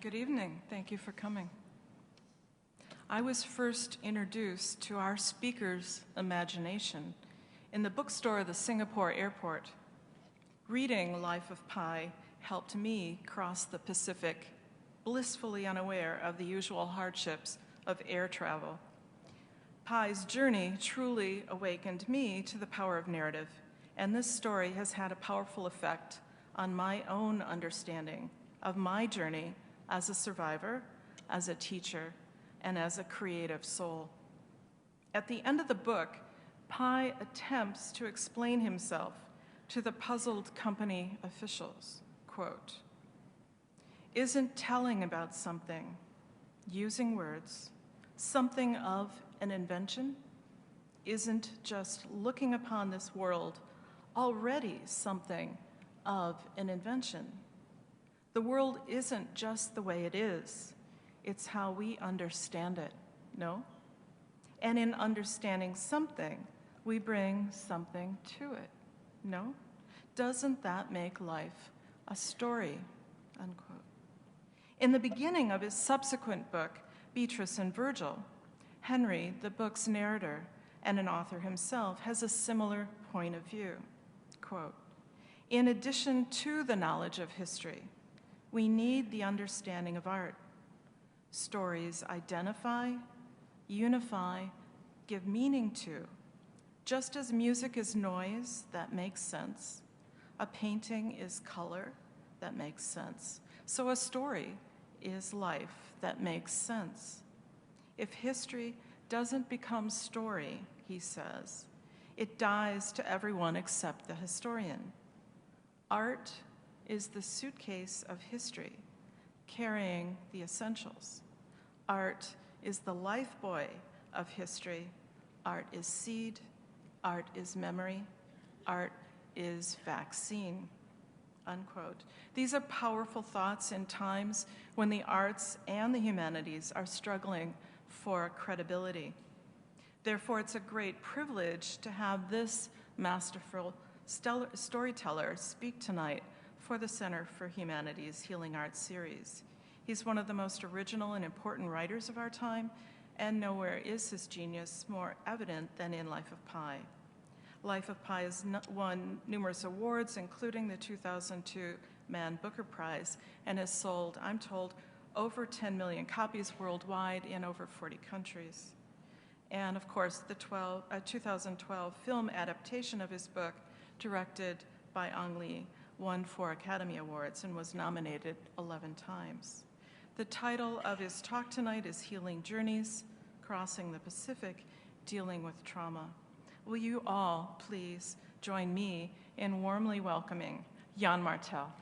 Good evening. Thank you for coming. I was first introduced to our speaker's imagination in the bookstore of the Singapore airport. Reading Life of Pi helped me cross the Pacific, blissfully unaware of the usual hardships of air travel. Pi's journey truly awakened me to the power of narrative, and this story has had a powerful effect on my own understanding of my journey as a survivor, as a teacher, and as a creative soul. At the end of the book, Pi attempts to explain himself to the puzzled company officials. Quote, "Isn't telling about something, using words, something of an invention? Isn't just looking upon this world already something of an invention? The world isn't just the way it is, it's how we understand it, no? And in understanding something, we bring something to it, no? Doesn't that make life a story?" Unquote. In the beginning of his subsequent book, Beatrice and Virgil, Henry, the book's narrator and an author himself, has a similar point of view. Quote, "In addition to the knowledge of history, we need the understanding of art. Stories identify, unify, give meaning to. Just as music is noise that makes sense, a painting is color that makes sense, so a story is life that makes sense. If history doesn't become story," he says, "it dies to everyone except the historian. Art is the suitcase of history, carrying the essentials. Art is the lifebuoy of history. Art is seed. Art is memory. Art is vaccine." Unquote. These are powerful thoughts in times when the arts and the humanities are struggling for credibility. Therefore, it's a great privilege to have this masterful storyteller speak tonight for the Center for Humanities Healing Arts series. He's one of the most original and important writers of our time, and nowhere is his genius more evident than in Life of Pi. Life of Pi has won numerous awards, including the 2002 Man Booker Prize, and has sold, I'm told, over 10 million copies worldwide in over 40 countries. And of course, the 2012 film adaptation of his book, directed by Ang Lee, won 4 Academy Awards and was nominated 11 times. The title of his talk tonight is Healing Journeys, Crossing the Pacific, Dealing with Trauma. Will you all please join me in warmly welcoming Yann Martel.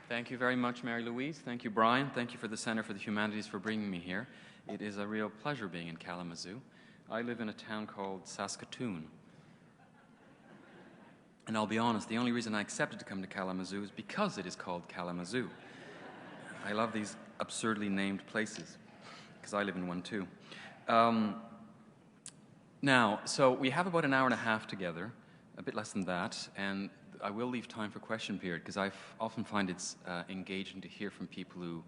Thank you very much, Mary Louise. Thank you, Brian. Thank you for the Center for the Humanities for bringing me here. It is a real pleasure being in Kalamazoo. I live in a town called Saskatoon. And I'll be honest, the only reason I accepted to come to Kalamazoo is because it is called Kalamazoo. I love these absurdly named places, because I live in one too. Now, so we have about an hour and a half together, a bit less than that, and I will leave time for question period, because I often find it's engaging to hear from people who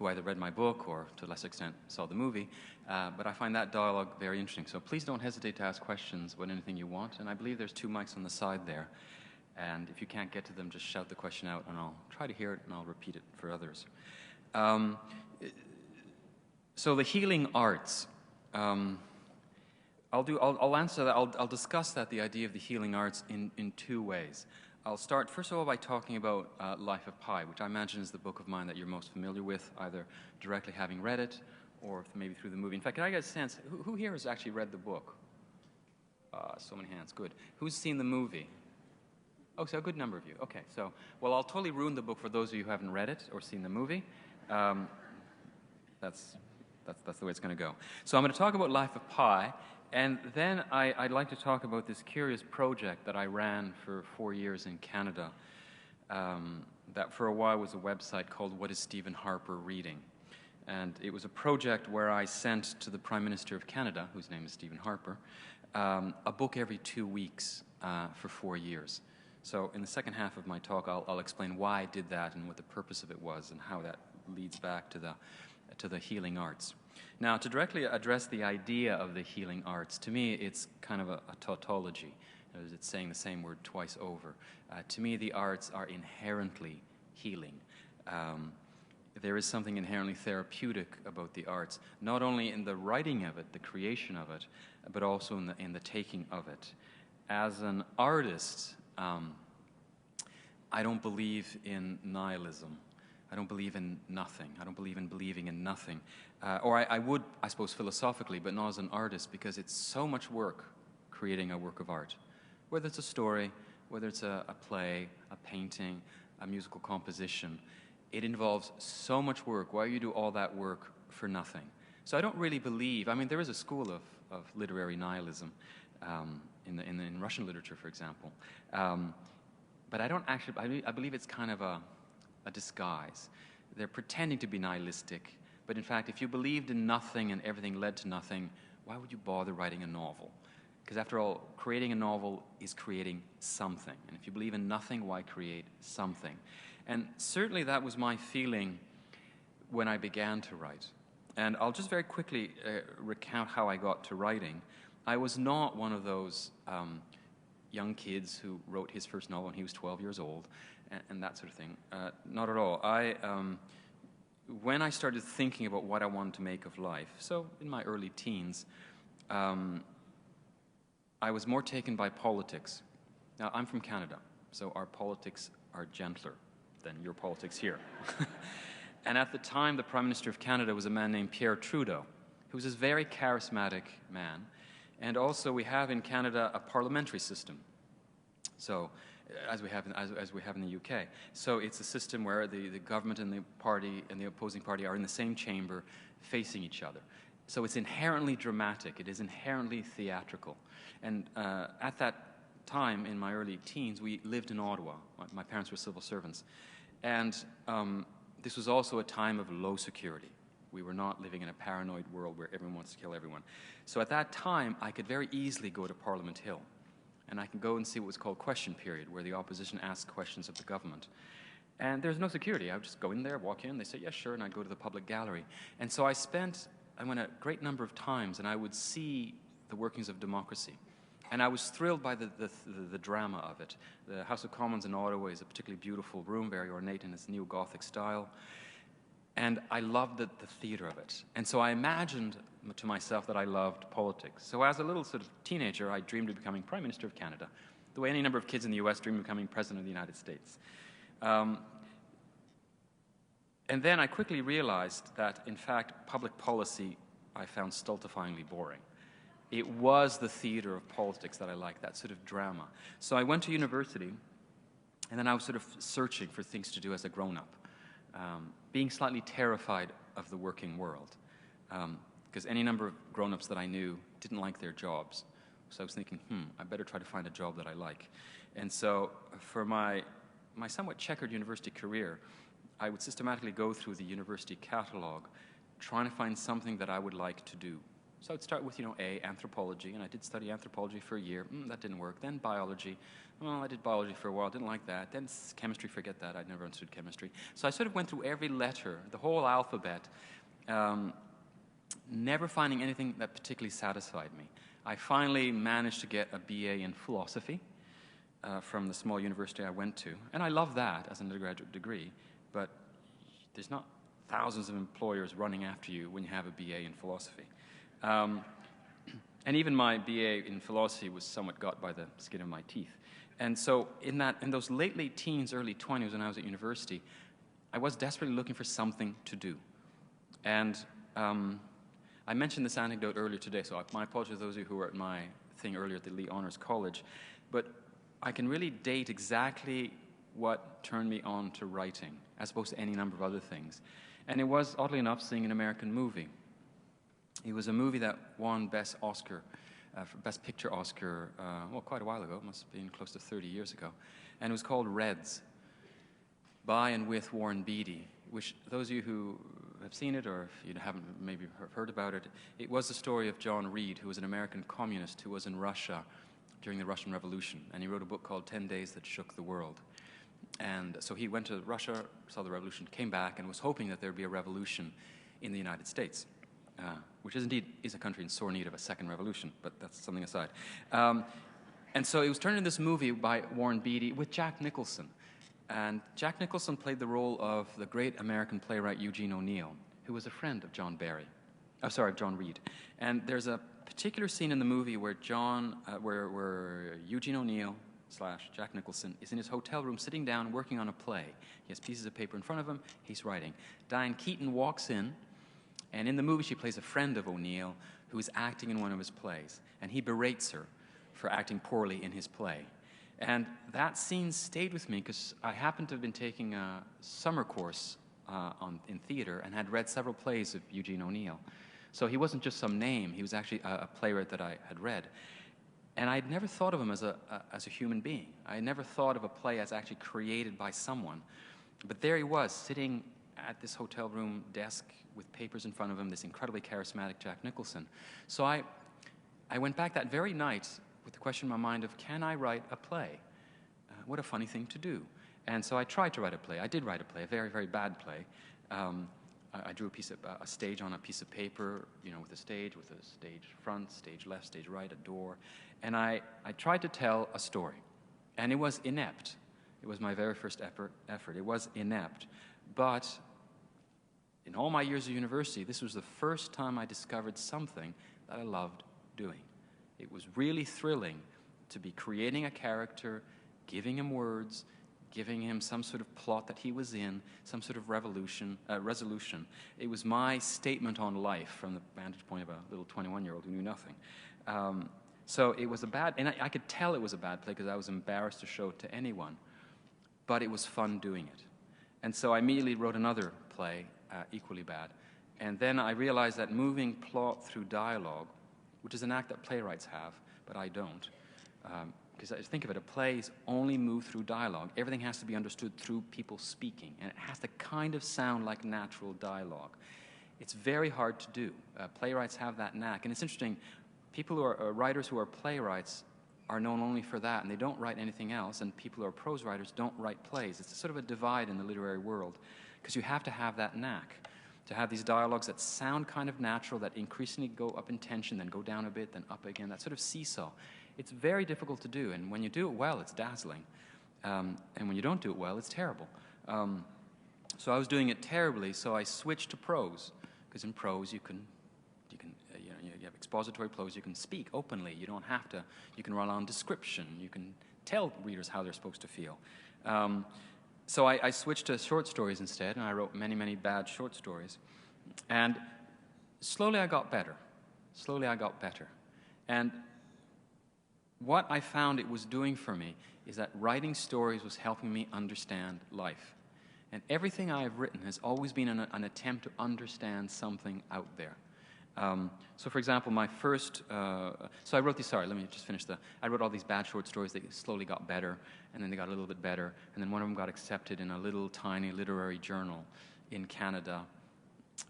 either read my book or, to a lesser extent, saw the movie. But I find that dialogue very interesting. So please don't hesitate to ask questions about anything you want. And I believe there's 2 mics on the side there. And if you can't get to them, just shout the question out, and I'll try to hear it, and I'll repeat it for others. So the healing arts. I'll answer that. I'll discuss that, the idea of the healing arts, in 2 ways. I'll start, first of all, by talking about Life of Pi, which I imagine is the book of mine that you're most familiar with, either directly having read it or maybe through the movie. In fact, can I get a sense, who here has actually read the book? So many hands, good. Who's seen the movie? Oh, so a good number of you. Okay, so, well, I'll totally ruin the book for those of you who haven't read it or seen the movie. That's the way it's going to go. So I'm going to talk about Life of Pi, and then I'd like to talk about this curious project that I ran for 4 years in Canada that for a while was a website called What is Stephen Harper Reading? And it was a project where I sent to the Prime Minister of Canada, whose name is Stephen Harper, a book every 2 weeks for 4 years. So in the second half of my talk, I'll explain why I did that and what the purpose of it was and how that leads back to the healing arts. Now, to directly address the idea of the healing arts, to me, it's kind of a tautology. It's saying the same word twice over. To me, the arts are inherently healing. There is something inherently therapeutic about the arts, not only in the writing of it, the creation of it, but also in the taking of it. As an artist, I don't believe in nihilism. I don't believe in nothing. I don't believe in believing in nothing. Or I would, I suppose, philosophically, but not as an artist, because it's so much work creating a work of art. Whether it's a story, whether it's a play, a painting, a musical composition, it involves so much work. Why you do all that work for nothing? So I don't really believe, I mean, there is a school of literary nihilism in Russian literature, for example. But I don't actually, I believe it's kind of a disguise. They're pretending to be nihilistic, but in fact, if you believed in nothing and everything led to nothing, why would you bother writing a novel? Because after all, creating a novel is creating something. And if you believe in nothing, why create something? And certainly that was my feeling when I began to write. And I'll just very quickly recount how I got to writing. I was not one of those young kids who wrote his first novel when he was 12 years old and that sort of thing. Not at all. When I started thinking about what I wanted to make of life, so in my early teens, I was more taken by politics. Now, I'm from Canada, so our politics are gentler than your politics here. And at the time, the Prime Minister of Canada was a man named Pierre Trudeau, who was this very charismatic man. And also, we have in Canada a parliamentary system, so as we have in the UK. So it's a system where the government and the party and the opposing party are in the same chamber, facing each other. So it's inherently dramatic. It is inherently theatrical. And at that time, in my early teens, we lived in Ottawa. My parents were civil servants. And this was also a time of low security. We were not living in a paranoid world where everyone wants to kill everyone. So at that time, I could very easily go to Parliament Hill. And I could go and see what was called question period, where the opposition asked questions of the government. And there's no security. I would just go in there, walk in, they say, yes, sure, and I'd go to the public gallery. And so I went a great number of times, and I would see the workings of democracy. And I was thrilled by the drama of it. The House of Commons in Ottawa is a particularly beautiful room, very ornate in its neo-Gothic style. And I loved the theater of it. And so I imagined to myself that I loved politics. So as a little sort of teenager, I dreamed of becoming Prime Minister of Canada, the way any number of kids in the US dream of becoming President of the United States. And then I quickly realized that, in fact, public policy I found stultifyingly boring. It was the theater of politics that I liked, that sort of drama. So I went to university, and then I was sort of searching for things to do as a grown-up, being slightly terrified of the working world, because any number of grown-ups that I knew didn't like their jobs. So I was thinking, I better try to find a job that I like. And so for my somewhat checkered university career, I would systematically go through the university catalog, trying to find something that I would like to do. So I'd start with, anthropology, and I did study anthropology for a year. That didn't work. Then biology. Well, I did biology for a while. Didn't like that. Then chemistry, forget that. I'd never understood chemistry. So I sort of went through every letter, the whole alphabet, never finding anything that particularly satisfied me. I finally managed to get a BA in philosophy from the small university I went to. And I love that as an undergraduate degree, but there's not thousands of employers running after you when you have a BA in philosophy. And even my BA in philosophy was somewhat got by the skin of my teeth. And so in those late teens, early 20s when I was at university, I was desperately looking for something to do. And I mentioned this anecdote earlier today, so my apologies to those of you who were at my thing earlier at the Lee Honors College, but I can really date exactly what turned me on to writing, as opposed to any number of other things. And it was, oddly enough, seeing an American movie. It was a movie that won Best Picture Oscar, quite a while ago. It must have been close to 30 years ago. And it was called Reds. by and with Warren Beatty, which those of you who have seen it, or if you haven't maybe heard about it, it was the story of John Reed, who was an American communist who was in Russia during the Russian Revolution, and he wrote a book called 10 Days That Shook the World. And so he went to Russia, saw the revolution, came back, and was hoping that there would be a revolution in the United States, which indeed is a country in sore need of a second revolution, but that's something aside. And so it was turned into this movie by Warren Beatty with Jack Nicholson. And Jack Nicholson played the role of the great American playwright Eugene O'Neill, who was a friend of John Reed. And there's a particular scene in the movie where where Eugene O'Neill / Jack Nicholson is in his hotel room sitting down working on a play. He has pieces of paper in front of him, he's writing. Diane Keaton walks in, and in the movie she plays a friend of O'Neill who is acting in one of his plays, and he berates her for acting poorly in his play. And that scene stayed with me because I happened to have been taking a summer course in theater and had read several plays of Eugene O'Neill. So he wasn't just some name, he was actually a playwright that I had read. And I had never thought of him as a human being. I had never thought of a play as actually created by someone. But there he was, sitting at this hotel room desk with papers in front of him, this incredibly charismatic Jack Nicholson. So I went back that very night with the question in my mind of, can I write a play? What a funny thing to do. And so I tried to write a play. I did write a play, a very, very bad play. I drew a stage on a piece of paper, with a stage front, stage left, stage right, a door. And I tried to tell a story. And it was inept. It was my very first effort. It was inept. But in all my years of university, this was the first time I discovered something that I loved doing. It was really thrilling to be creating a character, giving him words, giving him some sort of plot that he was in, some sort of resolution. It was my statement on life from the vantage point of a little 21-year-old who knew nothing. So it was and I could tell it was a bad play because I was embarrassed to show it to anyone, but it was fun doing it. And so I immediately wrote another play, equally bad. And then I realized that moving plot through dialogue, which is an act that playwrights have, but I don't. Because think of it, a play is only moved through dialogue. Everything has to be understood through people speaking, and it has to kind of sound like natural dialogue. It's very hard to do. Playwrights have that knack, and it's interesting. People who are writers who are playwrights are known only for that, and they don't write anything else, and people who are prose writers don't write plays. It's sort of a divide in the literary world, because you have to have that knack, to have these dialogues that sound kind of natural, that increasingly go up in tension, then go down a bit, then up again, that sort of seesaw. It's very difficult to do, and when you do it well, it's dazzling. And when you don't do it well, it's terrible. So I was doing it terribly, so I switched to prose, because in prose you have expository prose, you can speak openly, you don't have to, you can rely on description, you can tell readers how they're supposed to feel. So I switched to short stories instead, and I wrote many, many bad short stories. And slowly I got better. And what I found it was doing for me is that writing stories was helping me understand life. And everything I've written has always been an attempt to understand something out there. So for example, my first, so I wrote these, let me just finish I wrote all these bad short stories that slowly got better, and then they got a little bit better, and then one of them got accepted in a little tiny literary journal in Canada.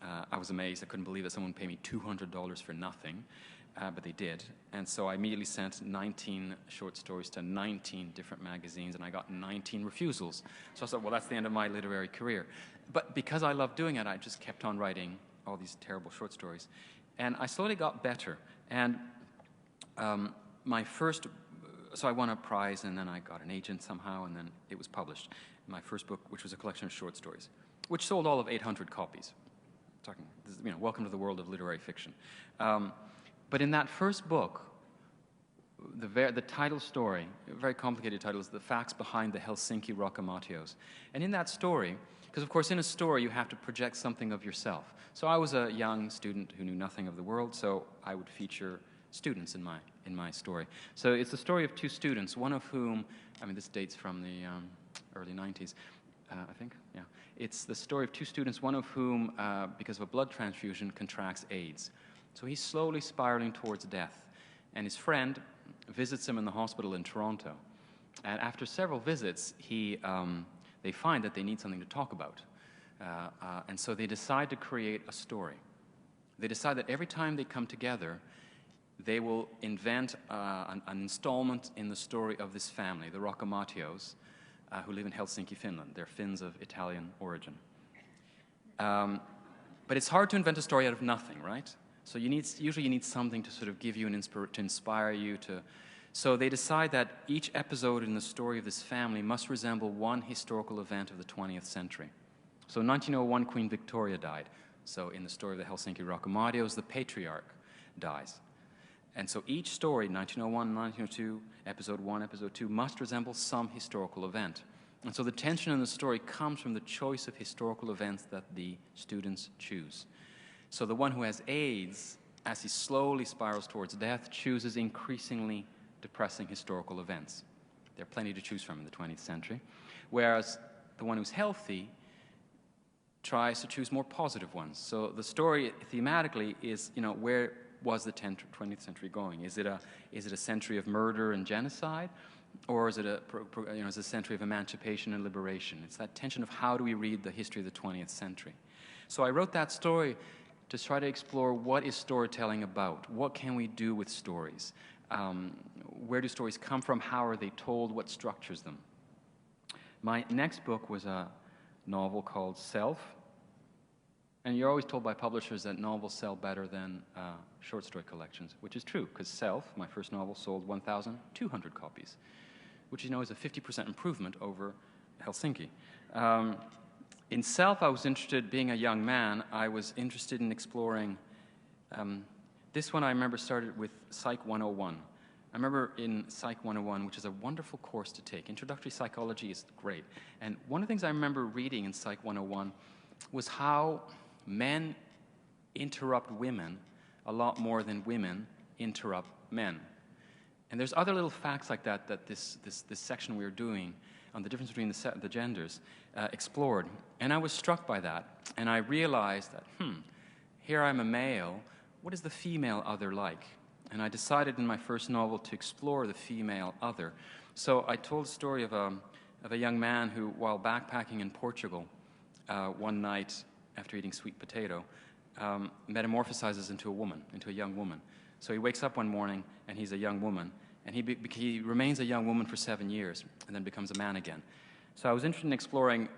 I was amazed. I couldn't believe that someone paid me $200 for nothing, but they did. And so I immediately sent 19 short stories to 19 different magazines, and I got 19 refusals. So I thought, well, that's the end of my literary career. But because I loved doing it, I just kept on writing all these terrible short stories. And I slowly got better. And so I won a prize, and then I got an agent somehow, and then it was published. My first book, which was a collection of short stories, which sold all of 800 copies. Welcome to the world of literary fiction. But in that first book, the title story, a very complicated title, is The Facts Behind the Helsinki Rockamatios. And in that story, because of course in a story you have to project something of yourself. So I was a young student who knew nothing of the world, so I would feature students in my story. So it's the story of two students, one of whom, this dates from the early 90s, I think, yeah. It's the story of two students, one of whom, because of a blood transfusion, contracts AIDS. So he's slowly spiraling towards death. And his friend visits him in the hospital in Toronto. And after several visits, he they find that they need something to talk about. And so they decide to create a story. They decide that every time they come together, they will invent an installment in the story of this family, the Rockamatios, who live in Helsinki, Finland. They're Finns of Italian origin. But it's hard to invent a story out of nothing, right? So usually you need something to sort of give you to inspire you to. So they decide that each episode in the story of this family must resemble one historical event of the 20th century. So in 1901, Queen Victoria died. So in the story of the Helsinki Rockamatios, the patriarch dies. And so each story, 1901, 1902, episode 1, episode 2, must resemble some historical event. And so the tension in the story comes from the choice of historical events that the students choose. So the one who has AIDS, as he slowly spirals towards death, chooses increasingly depressing historical events. There are plenty to choose from in the 20th century. Whereas the one who's healthy tries to choose more positive ones. So the story thematically is, where was the 20th century going? Is it a century of murder and genocide? Or is it a century of emancipation and liberation? It's that tension of how do we read the history of the 20th century. So I wrote that story to try to explore what is storytelling about? What can we do with stories? Where do stories come from? How are they told? What structures them? My next book was a novel called Self. And you're always told by publishers that novels sell better than short story collections, which is true, because Self, my first novel, sold 1,200 copies, which is a 50% improvement over Helsinki. In Self, I was interested, being a young man, I was interested in exploring, this one I remember started with Psych 101. I remember in Psych 101, which is a wonderful course to take. Introductory psychology is great. And one of the things I remember reading in Psych 101 was how men interrupt women a lot more than women interrupt men. And there's other little facts like that this section we were doing on the difference between the genders explored. And I was struck by that. And I realized that, here I'm a male. What is the female other like? And I decided in my first novel to explore the female other. So I told the story of a young man who, while backpacking in Portugal, one night after eating sweet potato, metamorphosizes into a young woman. So he wakes up one morning and he's a young woman, and he remains a young woman for 7 years and then becomes a man again. So I was interested in exploring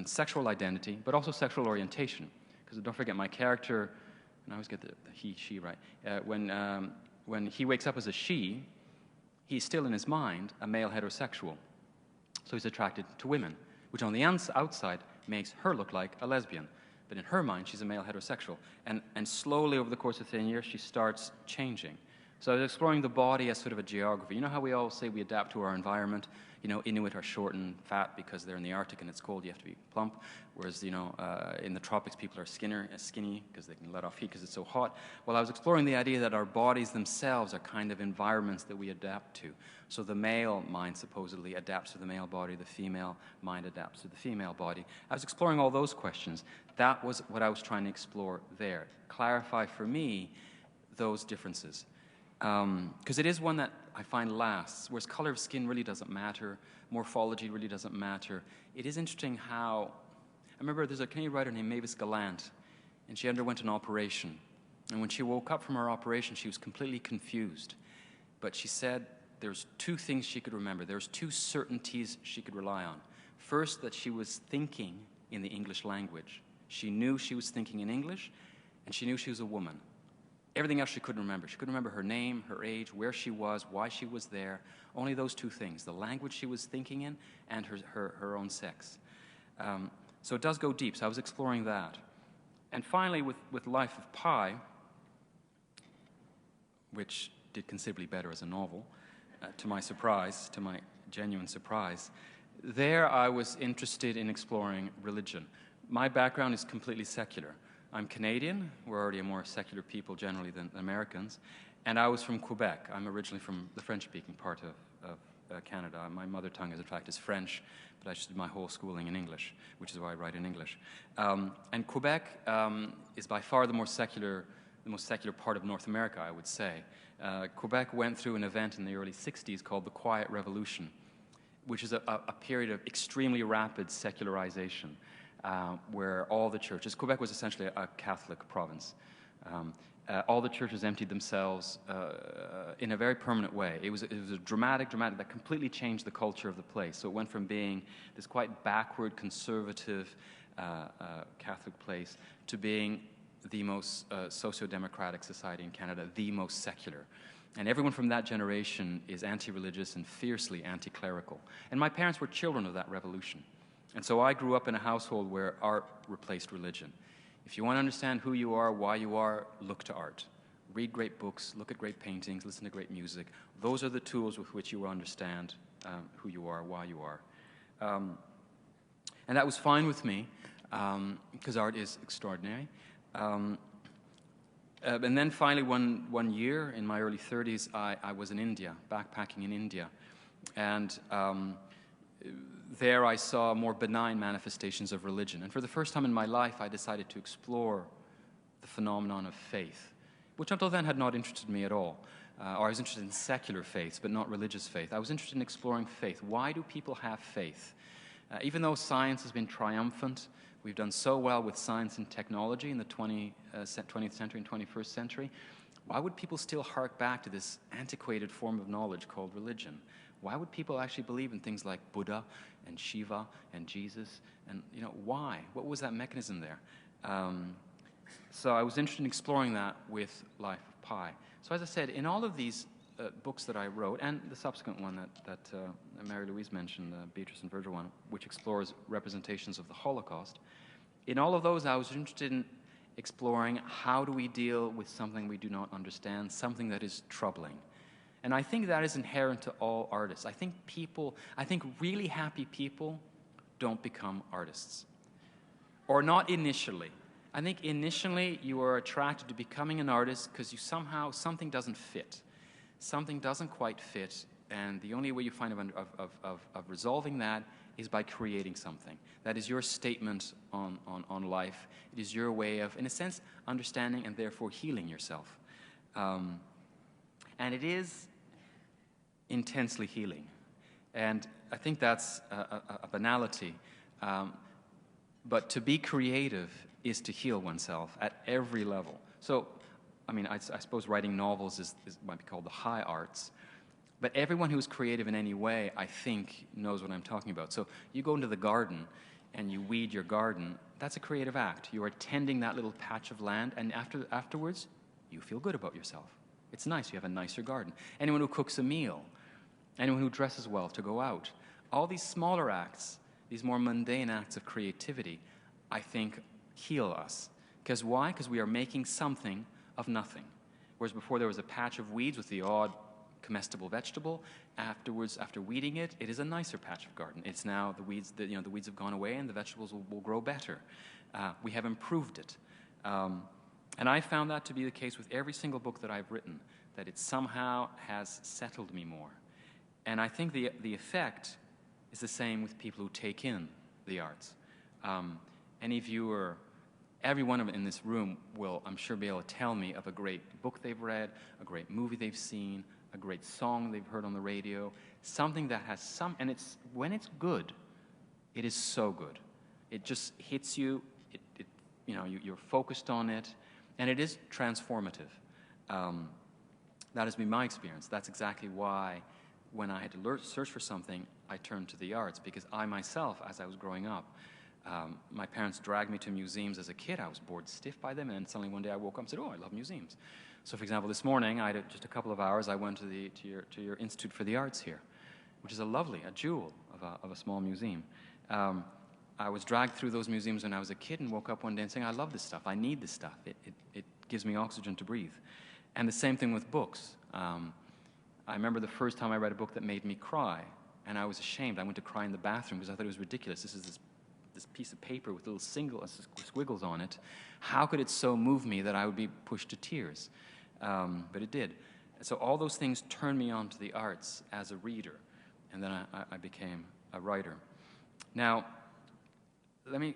sexual identity, but also sexual orientation, because don't forget my character, and I always get the he, she right, when he wakes up as a she, he's still in his mind a male heterosexual. So he's attracted to women, which on the outside makes her look like a lesbian. But in her mind, she's a male heterosexual. And slowly over the course of 10 years, she starts changing. So I was exploring the body as sort of a geography. You know how we all say we adapt to our environment? Inuit are short and fat because they're in the Arctic and it's cold, you have to be plump. Whereas, in the tropics, people are skinny because they can let off heat because it's so hot. Well, I was exploring the idea that our bodies themselves are kind of environments that we adapt to. So the male mind supposedly adapts to the male body, the female mind adapts to the female body. I was exploring all those questions. That was what I was trying to explore there. Clarify for me those differences. Because it is one that I find lasts, whereas color of skin really doesn't matter, morphology really doesn't matter. It is interesting how, I remember there's a Canadian writer named Mavis Gallant, and she underwent an operation. And when she woke up from her operation, she was completely confused. But she said there's two things she could remember. There's two certainties she could rely on. First, that she was thinking in the English language. She knew she was thinking in English, and she knew she was a woman. Everything else she couldn't remember. She couldn't remember her name, her age, where she was, why she was there. Only those two things, the language she was thinking in and her own sex. So it does go deep, so I was exploring that. And finally, with Life of Pi, which did considerably better as a novel, to my surprise, to my genuine surprise, there I was interested in exploring religion. My background is completely secular. I'm Canadian. We're already a more secular people generally than Americans. And I was from Quebec. I'm originally from the French-speaking part of Canada. My mother tongue, in fact, is French, but I just did my whole schooling in English, which is why I write in English. And Quebec is by far the most secular part of North America, I would say. Quebec went through an event in the early 60s called the Quiet Revolution, which is a period of extremely rapid secularization, where all the churches, Quebec was essentially a Catholic province, all the churches emptied themselves in a very permanent way. It was a dramatic, that completely changed the culture of the place. So it went from being this quite backward, conservative Catholic place to being the most socio-democratic society in Canada, the most secular. And everyone from that generation is anti-religious and fiercely anti-clerical. And my parents were children of that revolution. And so I grew up in a household where art replaced religion. If you want to understand who you are, why you are, look to art. Read great books, look at great paintings, listen to great music. Those are the tools with which you will understand who you are, why you are. And that was fine with me, because art is extraordinary. And then finally, one year in my early 30s, I was in India, backpacking in India. And there I saw more benign manifestations of religion. And for the first time in my life, I decided to explore the phenomenon of faith, which until then had not interested me at all. Or I was interested in secular faiths, but not religious faith. I was interested in exploring faith. Why do people have faith? Even though science has been triumphant, we've done so well with science and technology in the 20th century and 21st century, why would people still hark back to this antiquated form of knowledge called religion? Why would people actually believe in things like Buddha and Shiva and Jesus? And, why? What was that mechanism there? So I was interested in exploring that with Life of Pi. So as I said, in all of these books that I wrote, and the subsequent one that Mary Louise mentioned, Beatrice and Virgil one, which explores representations of the Holocaust, in all of those I was interested in exploring how do we deal with something we do not understand, something that is troubling. And I think that is inherent to all artists. I think really happy people don't become artists. Or not initially. I think initially you are attracted to becoming an artist because something doesn't fit. Something doesn't quite fit, and the only way you find of resolving that is by creating something. That is your statement on life. It is your way of, in a sense, understanding and therefore healing yourself. And it is intensely healing. And I think that's a banality. But to be creative is to heal oneself at every level. So, I suppose writing novels might be called the high arts. But everyone who's creative in any way, I think, knows what I'm talking about. So you go into the garden and you weed your garden, that's a creative act. You are tending that little patch of land, and afterwards, you feel good about yourself. It's nice. You have a nicer garden. Anyone who cooks a meal, anyone who dresses well to go out, all these smaller acts, these more mundane acts of creativity, I think, heal us. Because why? Because we are making something of nothing. Whereas before there was a patch of weeds with the odd comestible vegetable. Afterwards, after weeding it, it is a nicer patch of garden. It's now the weeds have gone away and the vegetables will grow better. We have improved it. And I found that to be the case with every single book that I've written, that it somehow has settled me more. And I think the effect is the same with people who take in the arts. Any viewer, everyone in this room will, I'm sure, be able to tell me of a great book they've read, a great movie they've seen, a great song they've heard on the radio, something that has and when it's good, it is so good. It just hits you, you're focused on it, and it is transformative. That has been my experience. That's exactly why when I had to search for something, I turned to the arts, because I myself, as I was growing up, my parents dragged me to museums as a kid. I was bored stiff by them, and then suddenly one day I woke up and said, "Oh, I love museums." So, for example, this morning, I had just a couple of hours. I went to your Institute for the Arts here, which is a jewel of a small museum. I was dragged through those museums when I was a kid, and woke up one day and saying, "I love this stuff. I need this stuff. It gives me oxygen to breathe." And the same thing with books. I remember the first time I read a book that made me cry, and I was ashamed. I went to cry in the bathroom because I thought it was ridiculous. This is this piece of paper with little squiggles on it. How could it so move me that I would be pushed to tears? But it did. So all those things turned me on to the arts as a reader, and then I became a writer. Now, let me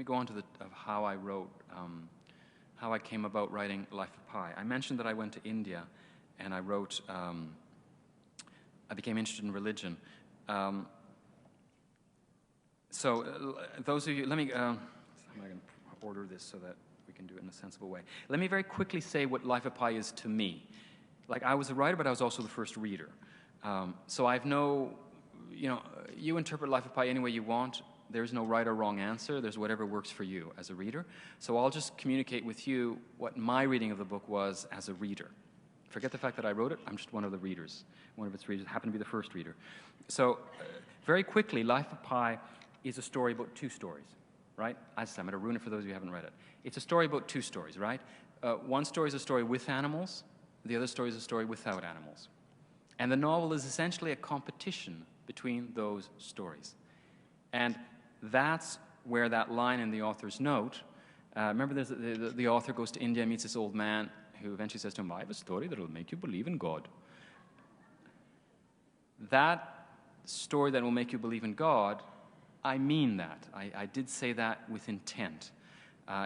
go on to how I wrote, how I came about writing Life of Pi. I mentioned that I went to India, and I wrote I became interested in religion. Those of you, let me, how am I going to order this so that we can do it in a sensible way? Let me very quickly say what Life of Pi is to me. Like, I was a writer, but I was also the first reader. So I have no, you interpret Life of Pi any way you want. There's no right or wrong answer. There's whatever works for you as a reader. So I'll just communicate with you what my reading of the book was as a reader. Forget the fact that I wrote it. I'm just one of the readers. One of its readers. Happened to be the first reader. So very quickly, Life of Pi is a story about two stories, right? I'm going to ruin it for those of you who haven't read it. It's a story about two stories, right? One story is a story with animals. The other story is a story without animals. And the novel is essentially a competition between those stories. And that's where that line in the author's note, remember the author goes to India, meets this old man who eventually says to him, I have a story that will make you believe in God. That story that will make you believe in God, I mean that. I did say that with intent.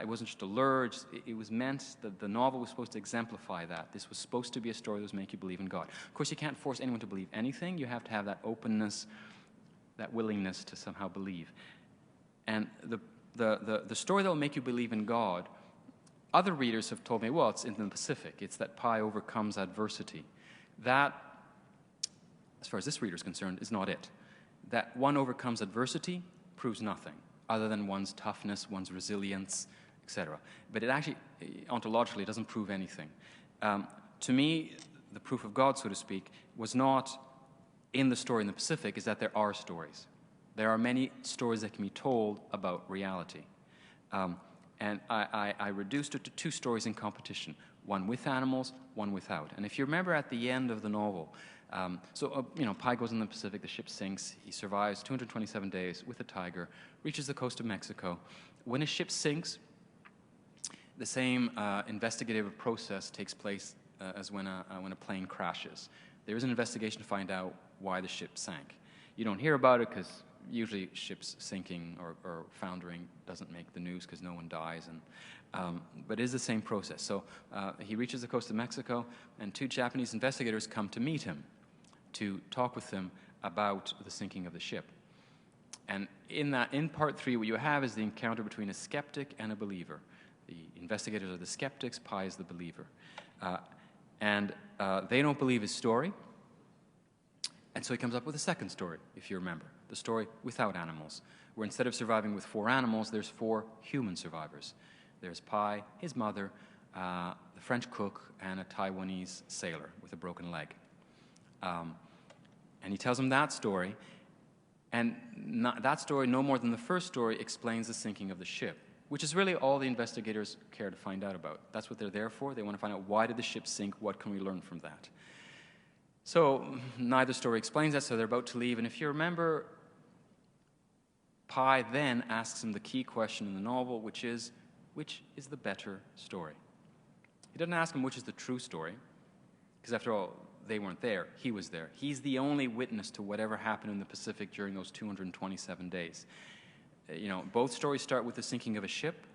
It wasn't just a lure, it was meant that the novel was supposed to exemplify that. This was supposed to be a story that was make you believe in God. Of course, you can't force anyone to believe anything. You have to have that openness, that willingness to somehow believe. And the story that will make you believe in God, other readers have told me, well, it's in the Pacific. It's that Pi overcomes adversity. That, as far as this reader is concerned, is not it. That one overcomes adversity proves nothing, other than one's toughness, one's resilience, etc. But it actually, ontologically, doesn't prove anything. To me, the proof of God, so to speak, was not in the story in the Pacific, is that there are stories. There are many stories that can be told about reality. And I reduced it to two stories in competition, one with animals, one without. And if you remember at the end of the novel, Pi goes in the Pacific, the ship sinks, he survives 227 days with a tiger, reaches the coast of Mexico. When a ship sinks, the same investigative process takes place as when a plane crashes. There is an investigation to find out why the ship sank. You don't hear about it because usually ships sinking or foundering doesn't make the news because no one dies, but it is the same process. So he reaches the coast of Mexico, and two Japanese investigators come to meet him to talk with him about the sinking of the ship. And in part 3, what you have is the encounter between a skeptic and a believer. The investigators are the skeptics, Pi is the believer. They don't believe his story, and so he comes up with a second story, if you remember, the story without animals, where instead of surviving with 4 animals, there's 4 human survivors. There's Pi, his mother, the French cook, and a Taiwanese sailor with a broken leg. And he tells him that story, and that story, no more than the first story, explains the sinking of the ship, which is really all the investigators care to find out about. That's what they're there for. They want to find out, why did the ship sink? What can we learn from that? So neither story explains that, so they're about to leave. And if you remember, Pi then asks him the key question in the novel, which is the better story? He doesn't ask him which is the true story, because after all, they weren't there. He was there. He's the only witness to whatever happened in the Pacific during those 227 days. Both stories start with the sinking of a ship.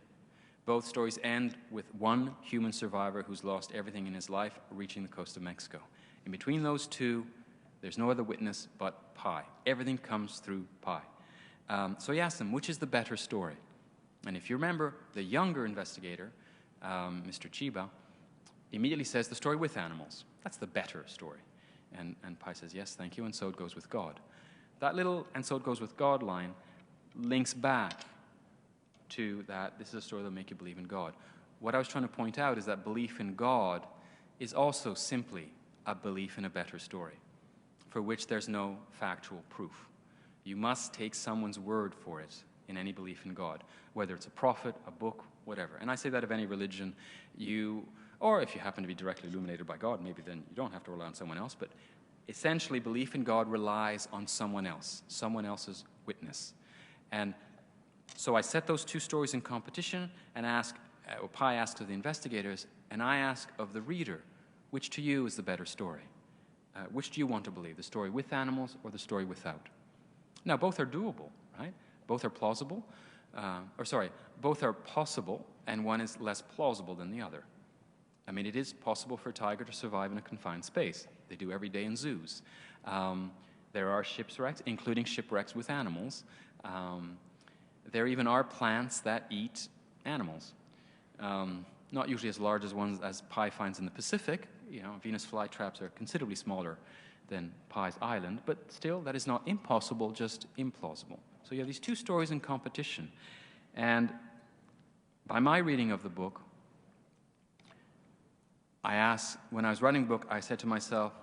Both stories end with one human survivor who's lost everything in his life reaching the coast of Mexico. In between those two, there's no other witness but Pi. Everything comes through Pi. So he asks him, which is the better story? And if you remember, the younger investigator, Mr. Chiba, immediately says the story with animals. That's the better story. And Pi says, yes, thank you, and so it goes with God. That little "and so it goes with God" line links back to that this is a story that will make you believe in God. What I was trying to point out is that belief in God is also simply a belief in a better story, for which there's no factual proof. You must take someone's word for it in any belief in God, whether it's a prophet, a book, whatever. And I say that of any religion, or if you happen to be directly illuminated by God, maybe then you don't have to rely on someone else, but essentially belief in God relies on someone else, someone else's witness. And so I set those two stories in competition and Pi asks of the investigators, and I ask of the reader, which to you is the better story? Which do you want to believe, the story with animals or the story without? Now, both are doable, right? Both are plausible. Both are possible, and one is less plausible than the other. I mean, it is possible for a tiger to survive in a confined space. they do every day in zoos. There are shipwrecks, including shipwrecks with animals. There even are plants that eat animals. Not usually as large as ones as Pi finds in the Pacific. You know, Venus flytraps are considerably smaller than Pi's island, but still, that is not impossible, just implausible. So you have these two stories in competition. And by my reading of the book, when I was writing the book, I said to myself,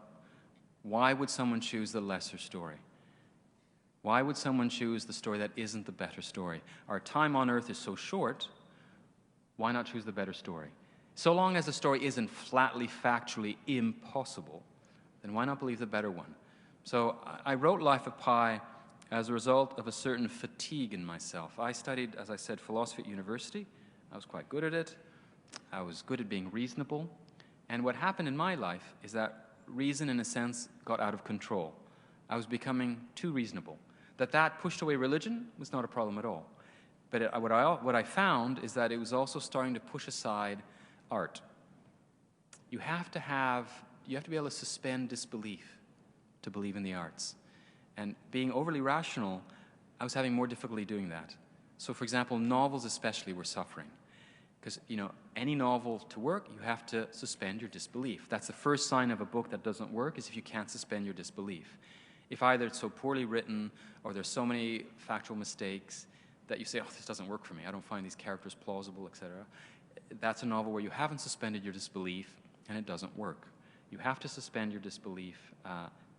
why would someone choose the lesser story? Why would someone choose the story that isn't the better story? Our time on earth is so short, why not choose the better story? So long as the story isn't flatly, factually impossible, then why not believe the better one? So I wrote Life of Pi as a result of a certain fatigue in myself. I studied, as I said, philosophy at university. I was quite good at it. I was good at being reasonable. And what happened in my life is that reason, in a sense, got out of control. I was becoming too reasonable. That pushed away religion was not a problem at all. But what I found is that it was also starting to push aside art. You have to be able to suspend disbelief to believe in the arts. And being overly rational, I was having more difficulty doing that. So, for example, novels especially were suffering. Because, you know, any novel to work, you have to suspend your disbelief. That's the first sign of a book that doesn't work, is if you can't suspend your disbelief. If either it's so poorly written or there's so many factual mistakes that you say, oh, this doesn't work for me, I don't find these characters plausible, etc., that's a novel where you haven't suspended your disbelief and it doesn't work. You have to suspend your disbelief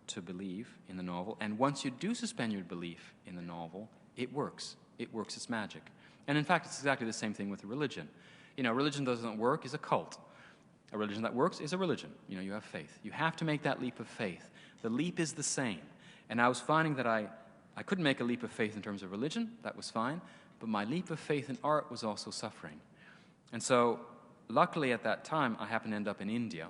to believe in the novel, and once you do suspend your belief in the novel, it works. It works its magic. And in fact, it's exactly the same thing with religion. You know, religion doesn't work is a cult. A religion that works is a religion. You know, you have faith. You have to make that leap of faith. The leap is the same. And I was finding that I couldn't make a leap of faith in terms of religion. That was fine. But my leap of faith in art was also suffering. And so, luckily at that time, I happened to end up in India,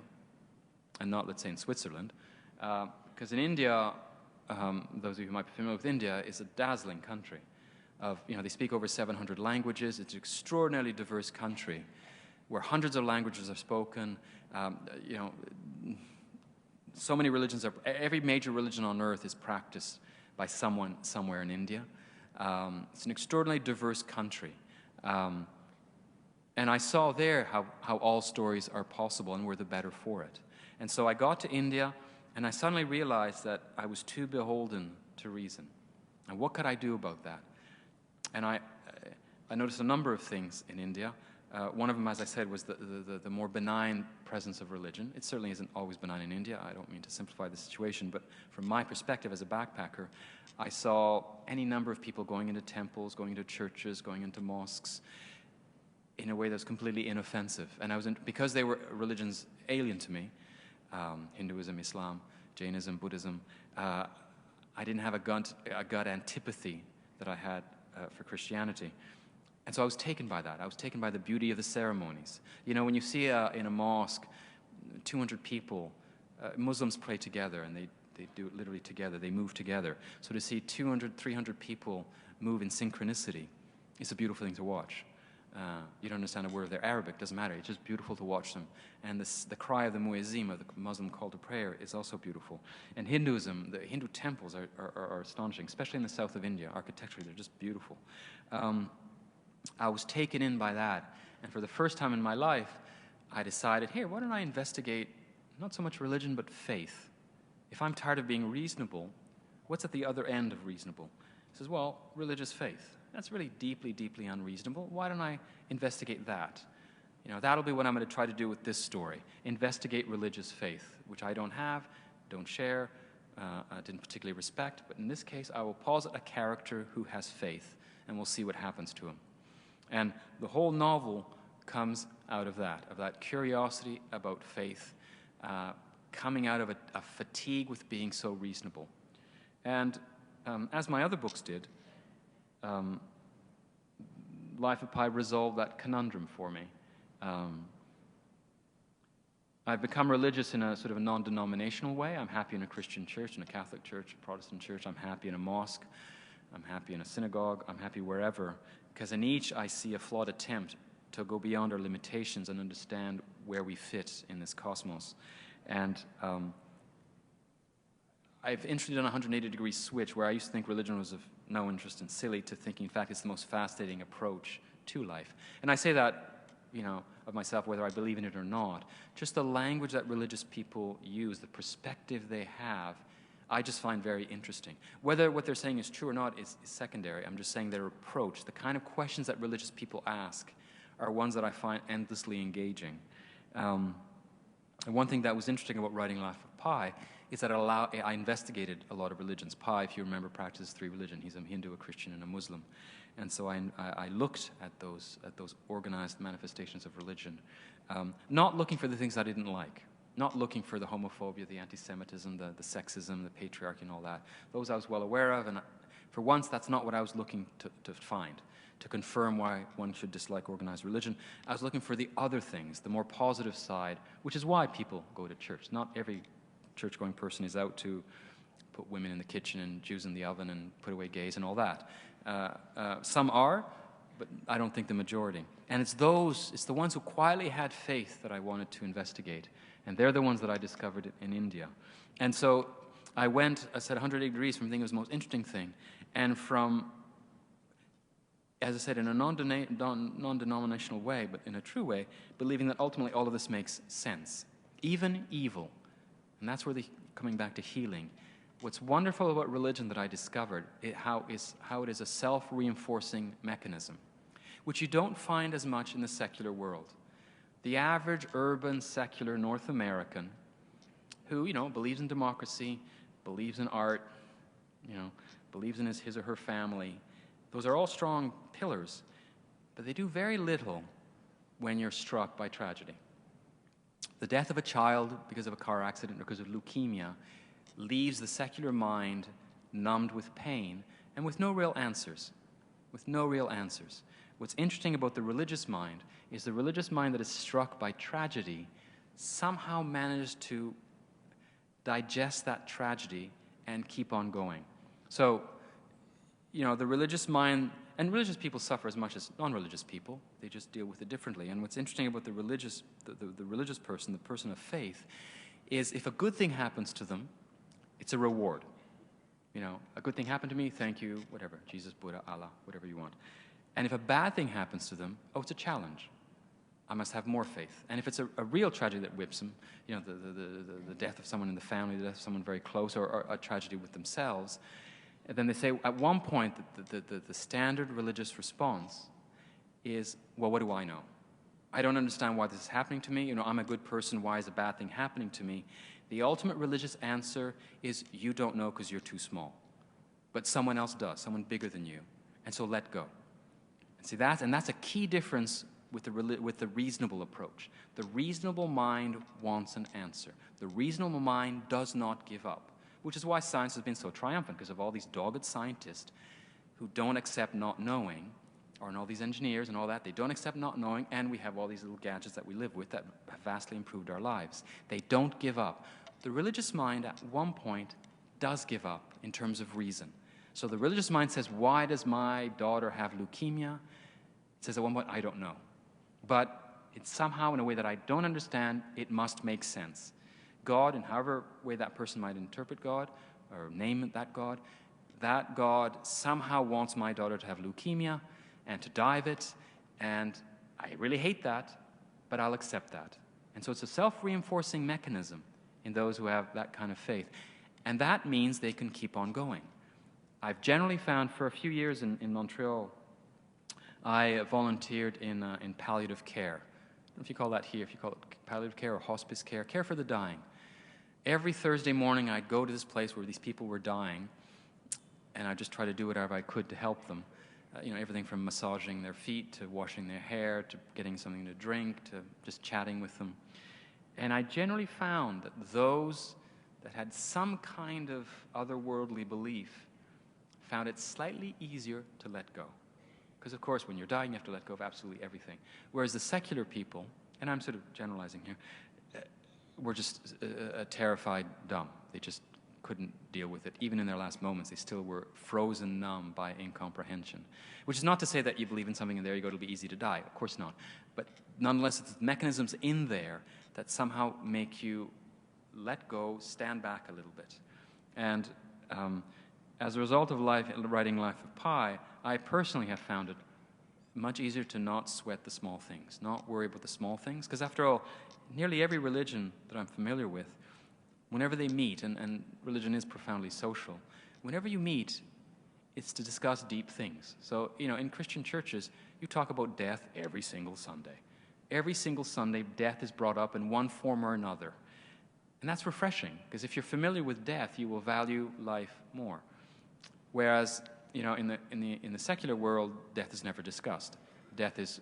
and not, let's say, in Switzerland. Because in India, those of you who might be familiar with India, is a dazzling country. They speak over 700 languages. It's an extraordinarily diverse country where hundreds of languages are spoken. So many religions every major religion on earth is practiced by someone somewhere in India. It's an extraordinarily diverse country. And I saw there how all stories are possible and we're the better for it. And so I got to India and I suddenly realized that I was too beholden to reason. And what could I do about that? And I noticed a number of things in India. One of them, as I said, was the more benign presence of religion. It certainly isn't always benign in India. I don't mean to simplify the situation, but from my perspective as a backpacker, I saw any number of people going into temples, going into churches, going into mosques in a way that was completely inoffensive. And because they were religions alien to me, Hinduism, Islam, Jainism, Buddhism, I didn't have a gut antipathy that I had for Christianity. And so I was taken by that. I was taken by the beauty of the ceremonies. You know, when you see in a mosque 200 people, Muslims pray together, and they do it literally together. They move together. So to see 200, 300 people move in synchronicity is a beautiful thing to watch. You don't understand a word of their Arabic, doesn't matter. It's just beautiful to watch them. And the cry of the muezzin, of the Muslim call to prayer, is also beautiful. And Hinduism, the Hindu temples are astonishing, especially in the south of India. Architecturally, they're just beautiful. I was taken in by that. And for the first time in my life, I decided, hey, why don't I investigate not so much religion, but faith? If I'm tired of being reasonable, what's at the other end of reasonable? He says, well, religious faith. That's really deeply, deeply unreasonable. Why don't I investigate that? You know, that'll be what I'm going to try to do with this story. Investigate religious faith, which I don't have, don't share, I didn't particularly respect. But in this case, I will posit a character who has faith, and we'll see what happens to him. And the whole novel comes out of that curiosity about faith, coming out of a fatigue with being so reasonable. And as my other books did, Life of Pi resolved that conundrum for me. I've become religious in a sort of a non-denominational way. I'm happy in a Christian church, in a Catholic church, a Protestant church. I'm happy in a mosque. I'm happy in a synagogue. I'm happy wherever. Because in each I see a flawed attempt to go beyond our limitations and understand where we fit in this cosmos. And I've instantly done a 180-degree switch where I used to think religion was of no interest and silly to thinking, in fact, it's the most fascinating approach to life. And I say that, of myself, whether I believe in it or not. Just the language that religious people use, the perspective they have, I just find very interesting. Whether what they're saying is true or not is secondary. I'm just saying their approach, the kind of questions that religious people ask, are ones that I find endlessly engaging. And one thing that was interesting about writing Life of Pi is that I investigated a lot of religions. Pi, if you remember, practices 3 religions. He's a Hindu, a Christian, and a Muslim. And so I looked at those organized manifestations of religion, not looking for the things I didn't like, not looking for the homophobia, the anti-Semitism, the sexism, the patriarchy, and all that. Those I was well aware of, and for once, that's not what I was looking to find, to confirm why one should dislike organized religion. I was looking for the other things, the more positive side, which is why people go to church. Not every church-going person is out to put women in the kitchen and Jews in the oven and put away gays and all that. Some are, but I don't think the majority. And it's the ones who quietly had faith that I wanted to investigate. And they're the ones that I discovered in India. And so I said 180 degrees from thinking it was the most interesting thing. And from, as I said, in a non-denominational way, but in a true way, believing that ultimately all of this makes sense. Even evil. And that's where coming back to healing. What's wonderful about religion that I discovered how it is a self-reinforcing mechanism, which you don't find as much in the secular world. The average urban, secular North American who, believes in democracy, believes in art, believes in his or her family, those are all strong pillars, but they do very little when you're struck by tragedy. The death of a child because of a car accident or because of leukemia leaves the secular mind numbed with pain and with no real answers. What's interesting about the religious mind is the religious mind that is struck by tragedy somehow manages to digest that tragedy and keep on going. So, the religious mind, and religious people suffer as much as non-religious people. They just deal with it differently. And what's interesting about the religious person, the person of faith, is if a good thing happens to them, it's a reward. A good thing happened to me, thank you, whatever, Jesus, Buddha, Allah, whatever you want. And if a bad thing happens to them, it's a challenge. I must have more faith. And if it's a real tragedy that whips them, the death of someone in the family, the death of someone very close, or a tragedy with themselves, and then they say at one point the standard religious response is, well, what do I know? I don't understand why this is happening to me. I'm a good person. Why is a bad thing happening to me? The ultimate religious answer is you don't know because you're too small. But someone else does, someone bigger than you. And so let go. And see, that's a key difference with the reasonable approach. The reasonable mind wants an answer. The reasonable mind does not give up, which is why science has been so triumphant, because of all these dogged scientists who don't accept not knowing, or all these engineers and all that, they don't accept not knowing, and we have all these little gadgets that we live with that have vastly improved our lives. They don't give up. The religious mind at one point does give up in terms of reason. So the religious mind says, why does my daughter have leukemia? It says at one point, I don't know. But it's somehow in a way that I don't understand, it must make sense. God, in however way that person might interpret God, or name that God somehow wants my daughter to have leukemia and to die of it, and I really hate that, but I'll accept that. And so it's a self-reinforcing mechanism in those who have that kind of faith. And that means they can keep on going. I've generally found for a few years in Montreal, I volunteered in palliative care. I don't know if you call that here, if you call it palliative care or hospice care, care for the dying. Every Thursday morning I'd go to this place where these people were dying, and I'd just try to do whatever I could to help them. Everything from massaging their feet to washing their hair to getting something to drink to just chatting with them. And I generally found that those that had some kind of otherworldly belief found it slightly easier to let go. Because, of course, when you're dying, you have to let go of absolutely everything. Whereas the secular people, and I'm sort of generalizing here, were just terrified dumb. They just couldn't deal with it. Even in their last moments, they still were frozen numb by incomprehension. Which is not to say that you believe in something and there you go, it'll be easy to die. Of course not. But nonetheless, it's mechanisms in there that somehow make you let go, stand back a little bit. And as a result of writing Life of Pi, I personally have found it much easier to not sweat the small things, not worry about the small things. Because after all, nearly every religion that I'm familiar with, whenever they meet, and religion is profoundly social, whenever you meet, it's to discuss deep things. So, in Christian churches, you talk about death every single Sunday. Every single Sunday, death is brought up in one form or another. And that's refreshing, because if you're familiar with death, you will value life more. Whereas, in the secular world, death is never discussed. Death is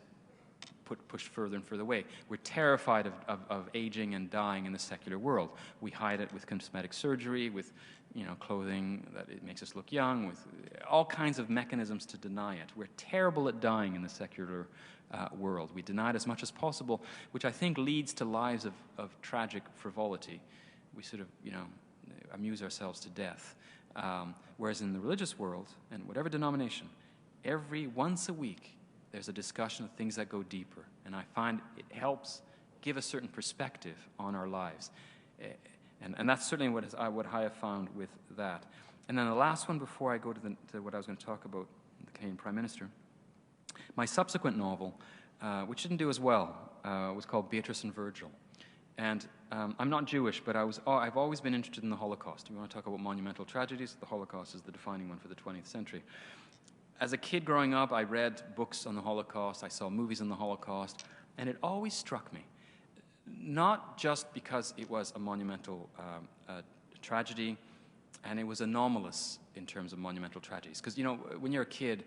pushed further and further away. We're terrified of aging and dying in the secular world. We hide it with cosmetic surgery, with clothing that it makes us look young, with all kinds of mechanisms to deny it. We're terrible at dying in the secular world. We deny it as much as possible, which I think leads to lives of tragic frivolity. We sort of, amuse ourselves to death. Whereas in the religious world, and whatever denomination, once a week, there's a discussion of things that go deeper. And I find it helps give a certain perspective on our lives. And that's certainly what I have found with that. And then the last one before I go to what I was going to talk about, the Canadian Prime Minister, my subsequent novel, which didn't do as well, was called Beatrice and Virgil. And I'm not Jewish, but I've always been interested in the Holocaust. If you want to talk about monumental tragedies, the Holocaust is the defining one for the 20th century. As a kid growing up, I read books on the Holocaust, I saw movies on the Holocaust, and it always struck me, not just because it was a monumental tragedy, and it was anomalous in terms of monumental tragedies. Because, when you're a kid,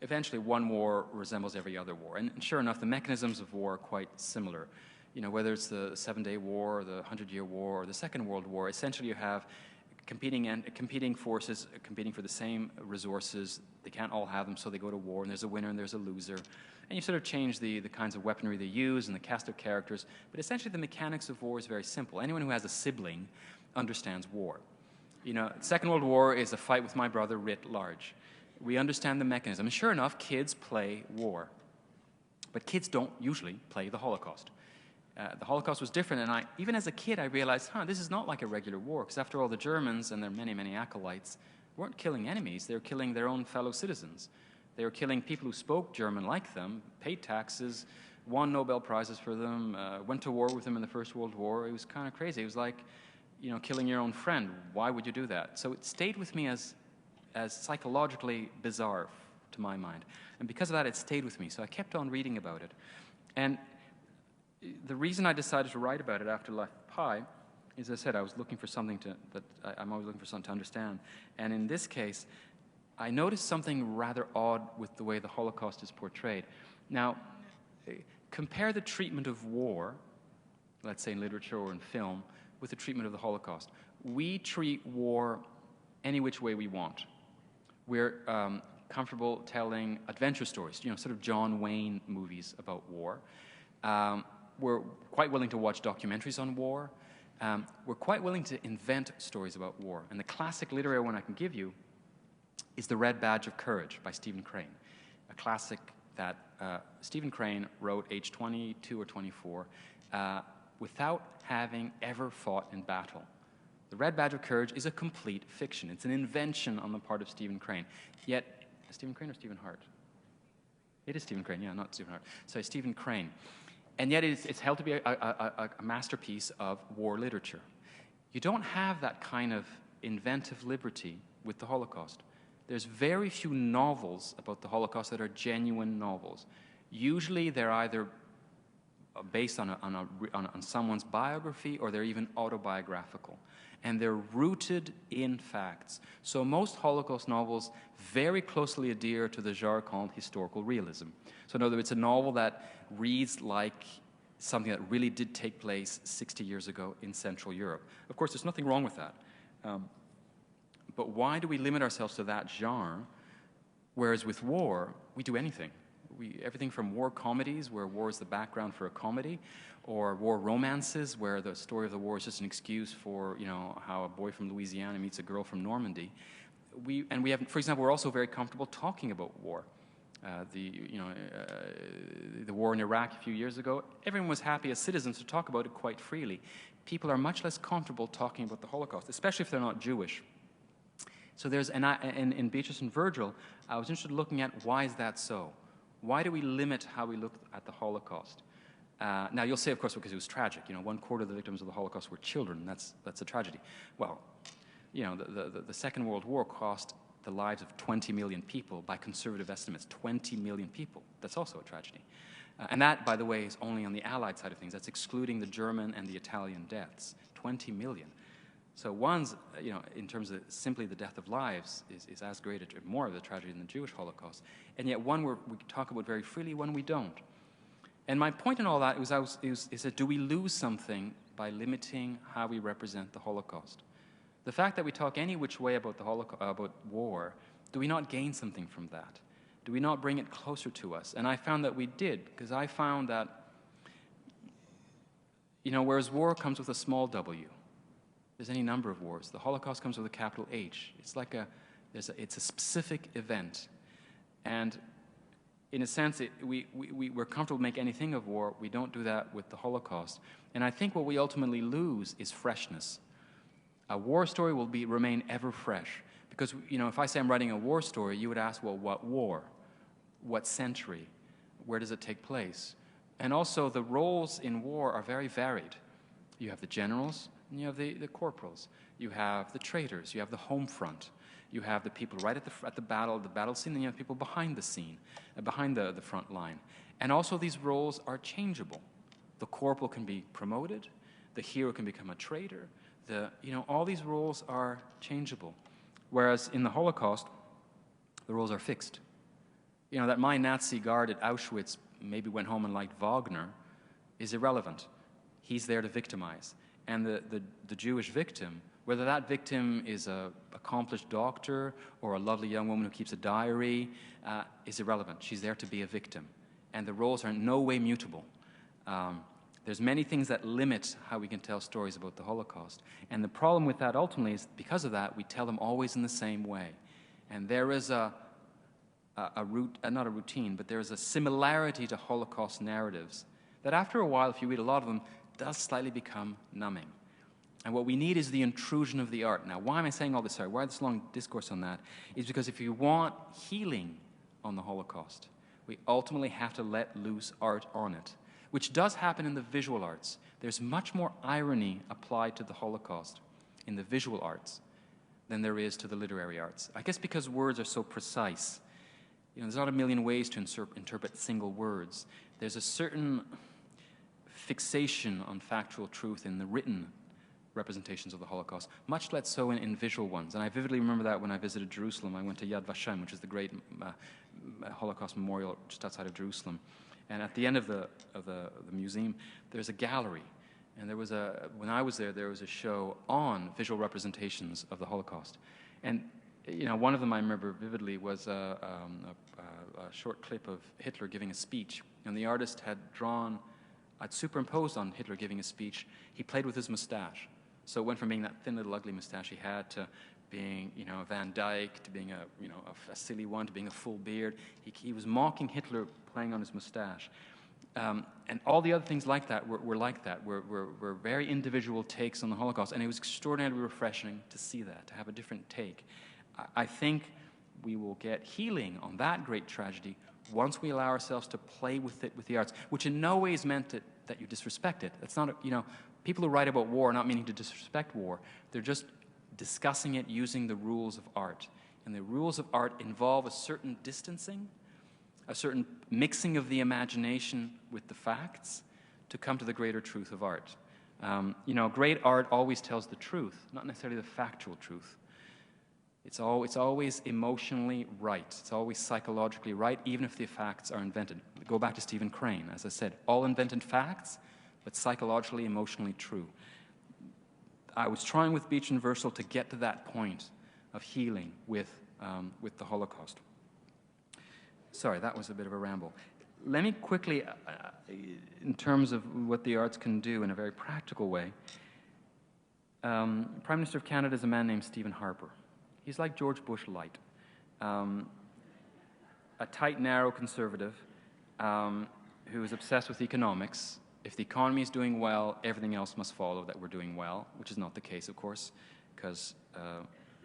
eventually one war resembles every other war. And sure enough, the mechanisms of war are quite similar. Whether it's the Seven-Day War, the 100-Year War, or the Second World War, essentially you have competing forces competing for the same resources. They can't all have them, so they go to war, and there's a winner and there's a loser. And you sort of change the kinds of weaponry they use and the cast of characters, but essentially the mechanics of war is very simple. Anyone who has a sibling understands war. Second World War is a fight with my brother writ large. We understand the mechanism, and sure enough, kids play war. But kids don't usually play the Holocaust. The Holocaust was different, and even as a kid, I realized, this is not like a regular war, because after all, the Germans and their many, many acolytes weren't killing enemies. They were killing their own fellow citizens. They were killing people who spoke German like them, paid taxes, won Nobel Prizes for them, went to war with them in the First World War. It was kind of crazy. It was like, killing your own friend. Why would you do that? So it stayed with me as psychologically bizarre to my mind. And because of that, it stayed with me. So I kept on reading about it. And the reason I decided to write about it after Life of Pi is, as I said, I was looking for something I'm always looking for something to understand. And in this case, I noticed something rather odd with the way the Holocaust is portrayed. Now, compare the treatment of war, let's say in literature or in film, with the treatment of the Holocaust. We treat war any which way we want. We're comfortable telling adventure stories, sort of John Wayne movies about war. We're quite willing to watch documentaries on war. We're quite willing to invent stories about war. And the classic literary one I can give you is The Red Badge of Courage by Stephen Crane, a classic that Stephen Crane wrote age 22 or 24 without having ever fought in battle. The Red Badge of Courage is a complete fiction. It's an invention on the part of Stephen Crane. Yet, Stephen Crane or Stephen Hart? It is Stephen Crane, yeah, not Stephen Hart. Sorry, Stephen Crane. And yet it's held to be a masterpiece of war literature. You don't have that kind of inventive liberty with the Holocaust. There's very few novels about the Holocaust that are genuine novels. Usually they're either based on someone's biography or they're even autobiographical. And they're rooted in facts. So most Holocaust novels very closely adhere to the genre called historical realism. So in other words, it's a novel that reads like something that really did take place 60 years ago in Central Europe. Of course, there's nothing wrong with that. But why do we limit ourselves to that genre, whereas with war, we do anything? Everything from war comedies, where war is the background for a comedy, or war romances, where the story of the war is just an excuse for, how a boy from Louisiana meets a girl from Normandy. For example, we're also very comfortable talking about war. The war in Iraq a few years ago, everyone was happy as citizens to talk about it quite freely. People are much less comfortable talking about the Holocaust, especially if they're not Jewish. So there's, in Beatrice and Virgil, I was interested in looking at why is that so? Why do we limit how we look at the Holocaust? Now, you'll say, of course, because it was tragic. 1/4 of the victims of the Holocaust were children. That's a tragedy. Well, the Second World War cost the lives of 20 million people by conservative estimates. 20 million people. That's also a tragedy. And that, by the way, is only on the Allied side of things. That's excluding the German and the Italian deaths. 20 million. So one's, in terms of simply the death of lives, is as great or more of a tragedy than the Jewish Holocaust. And yet one we talk about very freely, one we don't. And my point in all that is that do we lose something by limiting how we represent the Holocaust? The fact that we talk any which way about the about war, do we not gain something from that? Do we not bring it closer to us? And I found that we did, because I found that, whereas war comes with a small w, there's any number of wars. The Holocaust comes with a capital H. It's like it's a specific event. And in a sense, we're comfortable to make anything of war. We don't do that with the Holocaust. And I think what we ultimately lose is freshness. A war story will remain ever fresh. Because, if I say I'm writing a war story, you would ask, well, what war? What century? Where does it take place? And also, the roles in war are very varied. You have the generals, and you have the corporals. You have the traitors. You have the home front. You have the people right at the battle scene, and you have people behind the scene, behind the front line. And also, these roles are changeable. The corporal can be promoted. The hero can become a traitor. All these roles are changeable. Whereas in the Holocaust, the roles are fixed. That my Nazi guard at Auschwitz maybe went home and liked Wagner is irrelevant. He's there to victimize. And the Jewish victim, whether that victim is an accomplished doctor or a lovely young woman who keeps a diary, is irrelevant. She's there to be a victim. And the roles are in no way mutable. There's many things that limit how we can tell stories about the Holocaust. And the problem with that ultimately is, because of that, we tell them always in the same way. And there is not a routine, but there is a similarity to Holocaust narratives that after a while, if you read a lot of them, does slightly become numbing. And what we need is the intrusion of the art. Now, why am I saying all this? Sorry, why this long discourse on that? Is because if you want healing on the Holocaust, we ultimately have to let loose art on it, which does happen in the visual arts. There's much more irony applied to the Holocaust in the visual arts than there is to the literary arts. I guess because words are so precise. There's not a million ways to interpret single words. There's a certain fixation on factual truth in the written representations of the Holocaust, much less so in visual ones. And I vividly remember that when I visited Jerusalem. I went to Yad Vashem, which is the great Holocaust memorial just outside of Jerusalem. And at the end of the museum, there's a gallery. And when I was there was a show on visual representations of the Holocaust. And one of them I remember vividly was a short clip of Hitler giving a speech. And the artist had superimposed on Hitler giving a speech, he played with his mustache. So it went from being that thin little ugly mustache he had to being, Van Dyke, to being a silly one, to being a full beard. He was mocking Hitler playing on his mustache. And all the other things like that were like that, were very individual takes on the Holocaust. And it was extraordinarily refreshing to see that, to have a different take. I think we will get healing on that great tragedy once we allow ourselves to play with it with the arts, which in no way is meant that you disrespect it. It's not, people who write about war are not meaning to disrespect war. They're just discussing it using the rules of art. And the rules of art involve a certain distancing, a certain mixing of the imagination with the facts to come to the greater truth of art. Great art always tells the truth, not necessarily the factual truth. It's always emotionally right. It's always psychologically right, even if the facts are invented. Go back to Stephen Crane. As I said, all invented facts, but psychologically, emotionally true. I was trying with Beach and Virgil to get to that point of healing with the Holocaust. Sorry, that was a bit of a ramble. Let me quickly, in terms of what the arts can do in a very practical way, Prime Minister of Canada is a man named Stephen Harper. He's like George Bush light, a tight, narrow conservative who is obsessed with economics. If the economy is doing well, everything else must follow that we're doing well, which is not the case, of course, because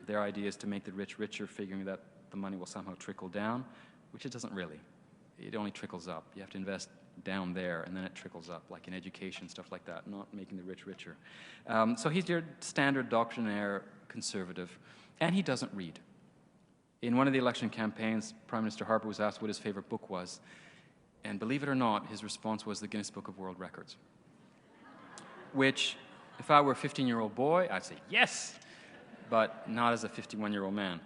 their idea is to make the rich richer, figuring that the money will somehow trickle down, which it doesn't really. It only trickles up. You have to invest down there, and then it trickles up, like in education, stuff like that, not making the rich richer. So he's your standard doctrinaire conservative, and he doesn't read. In one of the election campaigns, Prime Minister Harper was asked what his favorite book was, and believe it or not, his response was the Guinness Book of World Records. Which, if I were a 15-year-old boy, I'd say yes, but not as a 51-year-old man.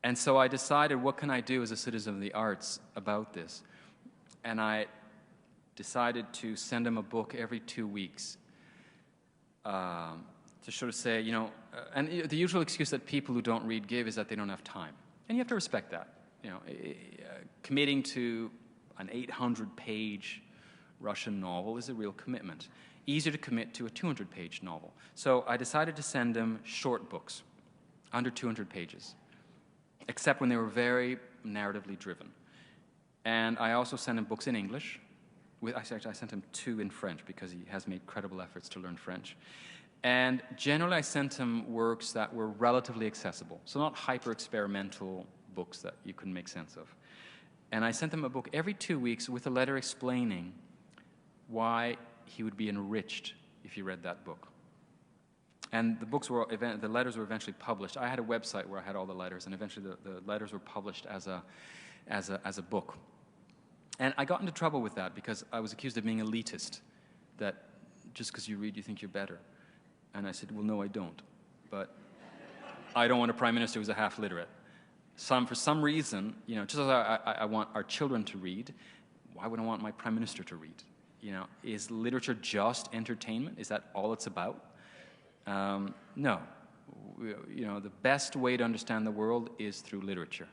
And so I decided, what can I do as a citizen of the arts about this? And I decided to send him a book every 2 weeks to sort of say, you know, and the usual excuse that people who don't read give is that they don't have time. And you have to respect that. You know, committing to an 800-page Russian novel is a real commitment. Easier to commit to a 200-page novel. So I decided to send him short books, under 200 pages, except when they were very narratively driven. And I also sent him books in English. I sent him 2 in French because he has made credible efforts to learn French. And generally I sent him works that were relatively accessible, so not hyper-experimental books that you couldn't make sense of. And I sent him a book every 2 weeks with a letter explaining why he would be enriched if he read that book. And the letters were eventually published. I had a website where I had all the letters, and eventually the letters were published as a book. And I got into trouble with that because I was accused of being elitist, that just because you read, you think you're better. And I said, well, no, I don't. But I don't want a prime minister who's a half-literate. For some reason, you know, just as I want our children to read, why would I want my prime minister to read? You know, is literature just entertainment? Is that all it's about? No. You know, the best way to understand the world is through literature.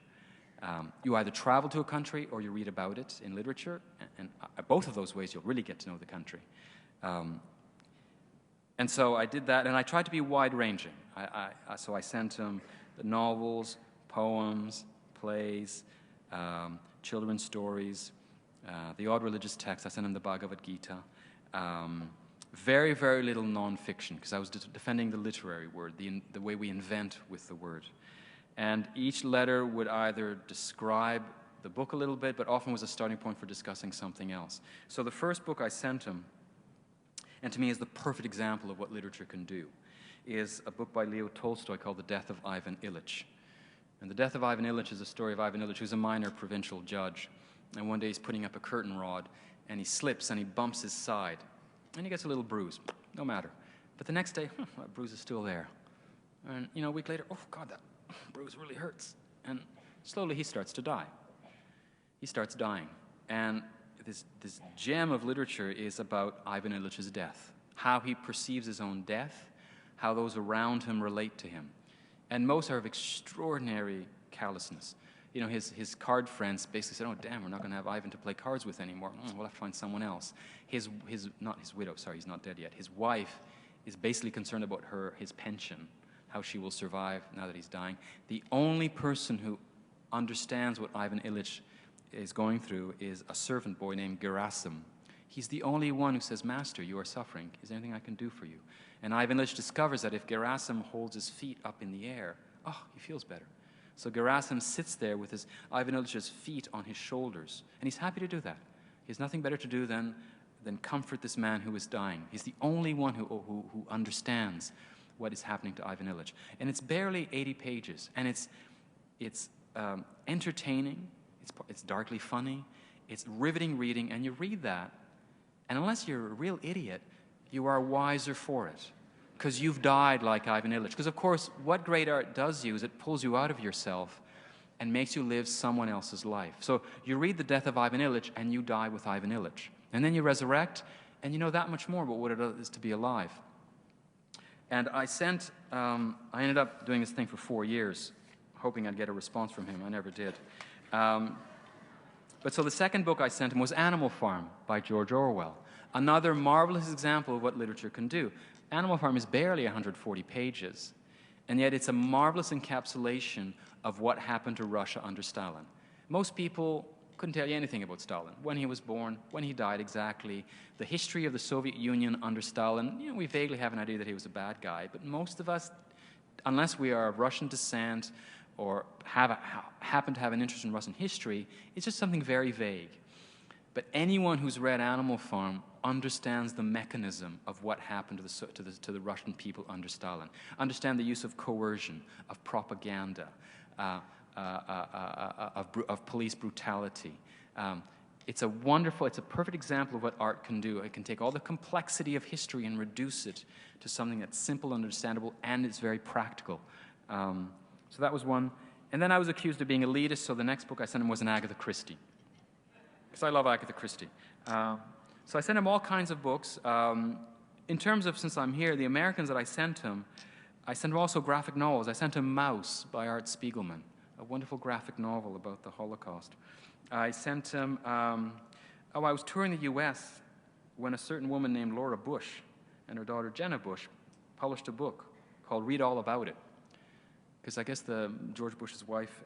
You either travel to a country or you read about it in literature, and both of those ways you'll really get to know the country. And so I did that, and I tried to be wide-ranging. So I sent him the novels, poems, plays, children's stories, the odd religious texts. I sent him the Bhagavad Gita. Very, very little nonfiction, because I was defending the literary word, the way we invent with the word. And each letter would either describe the book a little bit, but often was a starting point for discussing something else. So the first book I sent him, and to me is the perfect example of what literature can do, is a book by Leo Tolstoy called The Death of Ivan Ilyich. And The Death of Ivan Ilyich is the story of Ivan Ilyich, who's a minor provincial judge. And one day he's putting up a curtain rod, and he slips and he bumps his side. And he gets a little bruise. No matter. But the next day, that bruise is still there. And, you know, a week later, oh, God, that bruise really hurts. And slowly he starts to die. He starts dying. And this gem of literature is about Ivan Ilyich's death, how he perceives his own death, how those around him relate to him. And most are of extraordinary callousness. You know, his card friends basically said, oh, damn, we're not going to have Ivan to play cards with anymore. We'll have to find someone else. Not his widow, sorry, he's not dead yet. His wife is basically concerned about his pension, how she will survive now that he's dying. The only person who understands what Ivan Ilyich is going through is a servant boy named Gerasim. He's the only one who says, Master, you are suffering. Is there anything I can do for you? And Ivan Ilyich discovers that if Gerasim holds his feet up in the air, he feels better. So Gerasim sits there with Ivan Ilyich's feet on his shoulders, and he's happy to do that. He has nothing better to do than comfort this man who is dying. He's the only one who understands what is happening to Ivan Ilyich. And it's barely 80 pages, and it's entertaining, it's darkly funny, it's riveting reading, and you read that, and unless you're a real idiot, you are wiser for it. Because you've died like Ivan Ilyich. Because, of course, what great art does you is it pulls you out of yourself and makes you live someone else's life. So you read The Death of Ivan Ilyich, and you die with Ivan Ilyich. And then you resurrect, and you know that much more about what it is to be alive. And I ended up doing this thing for 4 years, hoping I'd get a response from him. I never did. But so the second book I sent him was Animal Farm by George Orwell. Another marvelous example of what literature can do. Animal Farm is barely 140 pages, and yet it's a marvelous encapsulation of what happened to Russia under Stalin. Most people couldn't tell you anything about Stalin, when he was born, when he died exactly, the history of the Soviet Union under Stalin. You know, we vaguely have an idea that he was a bad guy, but most of us unless we are of Russian descent or happen to have an interest in Russian history, it's just something very vague. But anyone who's read Animal Farm understands the mechanism of what happened to the Russian people under Stalin, understand the use of coercion, of propaganda, of police brutality. It's a perfect example of what art can do. It can take all the complexity of history and reduce it to something that's simple, understandable, and it's very practical. So that was one. And then I was accused of being elitist, so the next book I sent him was an Agatha Christie, because I love Agatha Christie. So I sent him all kinds of books. In terms of, since I'm here, the Americans that I sent him also graphic novels. I sent him Mouse by Art Spiegelman, a wonderful graphic novel about the Holocaust. I sent him, I was touring the U.S. when a certain woman named Laura Bush and her daughter Jenna Bush published a book called Read All About It, because I guess George Bush's wife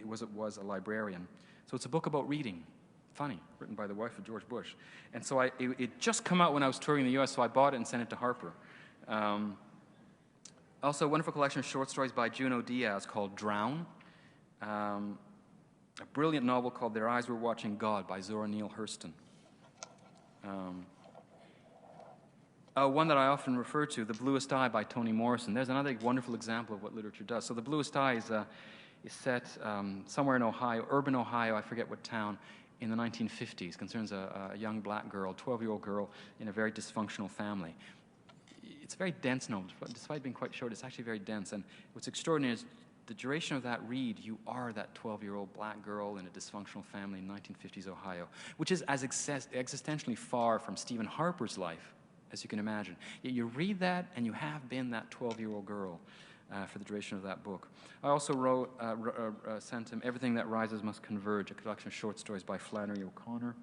was a librarian. So it's a book about reading, funny, written by the wife of George Bush. And so it just come out when I was touring the U.S., so I bought it and sent it to Harper. Also, a wonderful collection of short stories by Junot Diaz called Drown. A brilliant novel called Their Eyes Were Watching God by Zora Neale Hurston. One that I often refer to, The Bluest Eye by Toni Morrison. There's another wonderful example of what literature does. So The Bluest Eye is set somewhere in Ohio, urban Ohio, I forget what town, in the 1950s. Concerns a young black girl, 12-year-old girl, in a very dysfunctional family. It's a very dense novel. Despite being quite short, it's actually very dense. And what's extraordinary is the duration of that read, you are that 12-year-old black girl in a dysfunctional family in 1950s Ohio, which is as existentially far from Stephen Harper's life as you can imagine. Yet you read that, and you have been that 12-year-old girl for the duration of that book. I also sent him Everything That Rises Must Converge, a collection of short stories by Flannery O'Connor.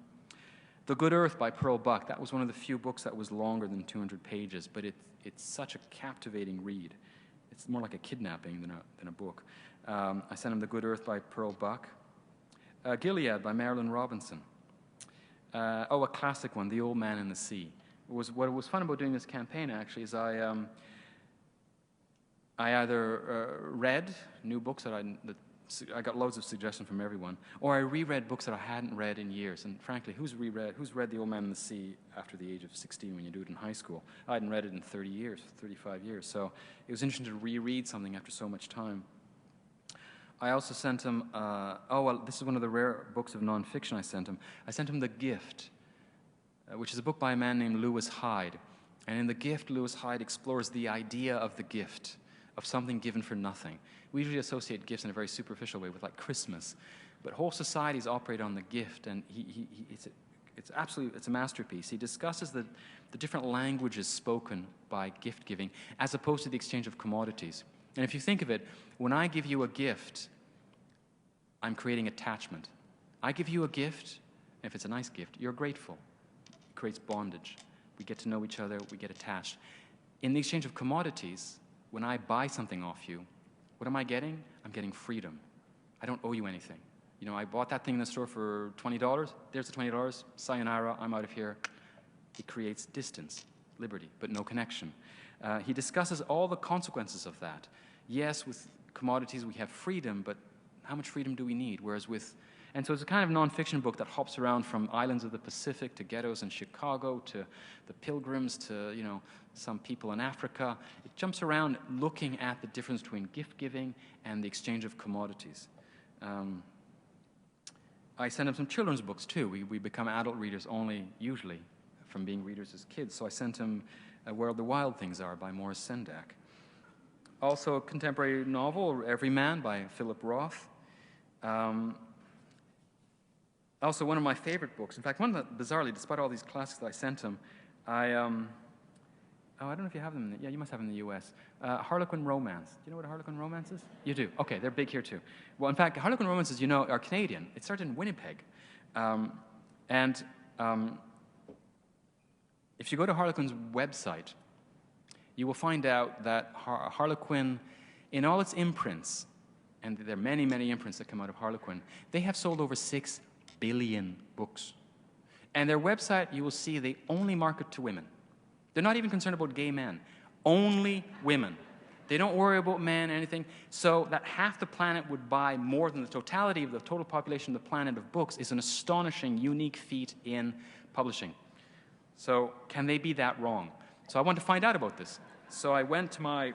The Good Earth by Pearl Buck. That was one of the few books that was longer than 200 pages, but it's such a captivating read. It's more like a kidnapping than a book. I sent him The Good Earth by Pearl Buck. Gilead by Marilyn Robinson. A classic one, The Old Man and the Sea. What was fun about doing this campaign, actually, is I either read new books that I got loads of suggestions from everyone, or I reread books that I hadn't read in years. And frankly, who's read The Old Man and the Sea after the age of 16 when you do it in high school? I hadn't read it in 30 years, 35 years. So it was interesting to reread something after so much time. I also sent him, this is one of the rare books of nonfiction I sent him. I sent him The Gift, which is a book by a man named Lewis Hyde. And in The Gift, Lewis Hyde explores the idea of the gift, of something given for nothing. We usually associate gifts in a very superficial way with, like, Christmas. But whole societies operate on the gift, and it's a masterpiece. He discusses the different languages spoken by gift giving as opposed to the exchange of commodities. And if you think of it, when I give you a gift, I'm creating attachment. I give you a gift, and if it's a nice gift, you're grateful. It creates bondage. We get to know each other, we get attached. In the exchange of commodities, when I buy something off you, what am I getting? I'm getting freedom. I don't owe you anything. You know, I bought that thing in the store for $20. There's the $20. Sayonara, I'm out of here. It creates distance, liberty, but no connection. He discusses all the consequences of that. Yes, with commodities we have freedom, but how much freedom do we need? And so it's a kind of nonfiction book that hops around from islands of the Pacific to ghettos in Chicago to the Pilgrims to, some people in Africa. It jumps around looking at the difference between gift giving and the exchange of commodities. I sent him some children's books too. We become adult readers only, usually, from being readers as kids. So I sent him Where the Wild Things Are by Morris Sendak. Also a contemporary novel, Every Man by Philip Roth. Also, one of my favorite books. In fact, one that, bizarrely, despite all these classics that I sent him, I don't know if you have them. Yeah, you must have them in the U.S. Harlequin Romance. Do you know what a Harlequin Romance is? You do. Okay, they're big here too. Well, in fact, Harlequin Romances, are Canadian. It started in Winnipeg, if you go to Harlequin's website, you will find out that Harlequin, in all its imprints, and there are many, many imprints that come out of Harlequin, they have sold over 6 billion books. And their website, you will see they only market to women. They're not even concerned about gay men. Only women. They don't worry about men, anything. So that half the planet would buy more than the totality of the total population of the planet of books is an astonishing, unique feat in publishing. So can they be that wrong? So I wanted to find out about this. So I went to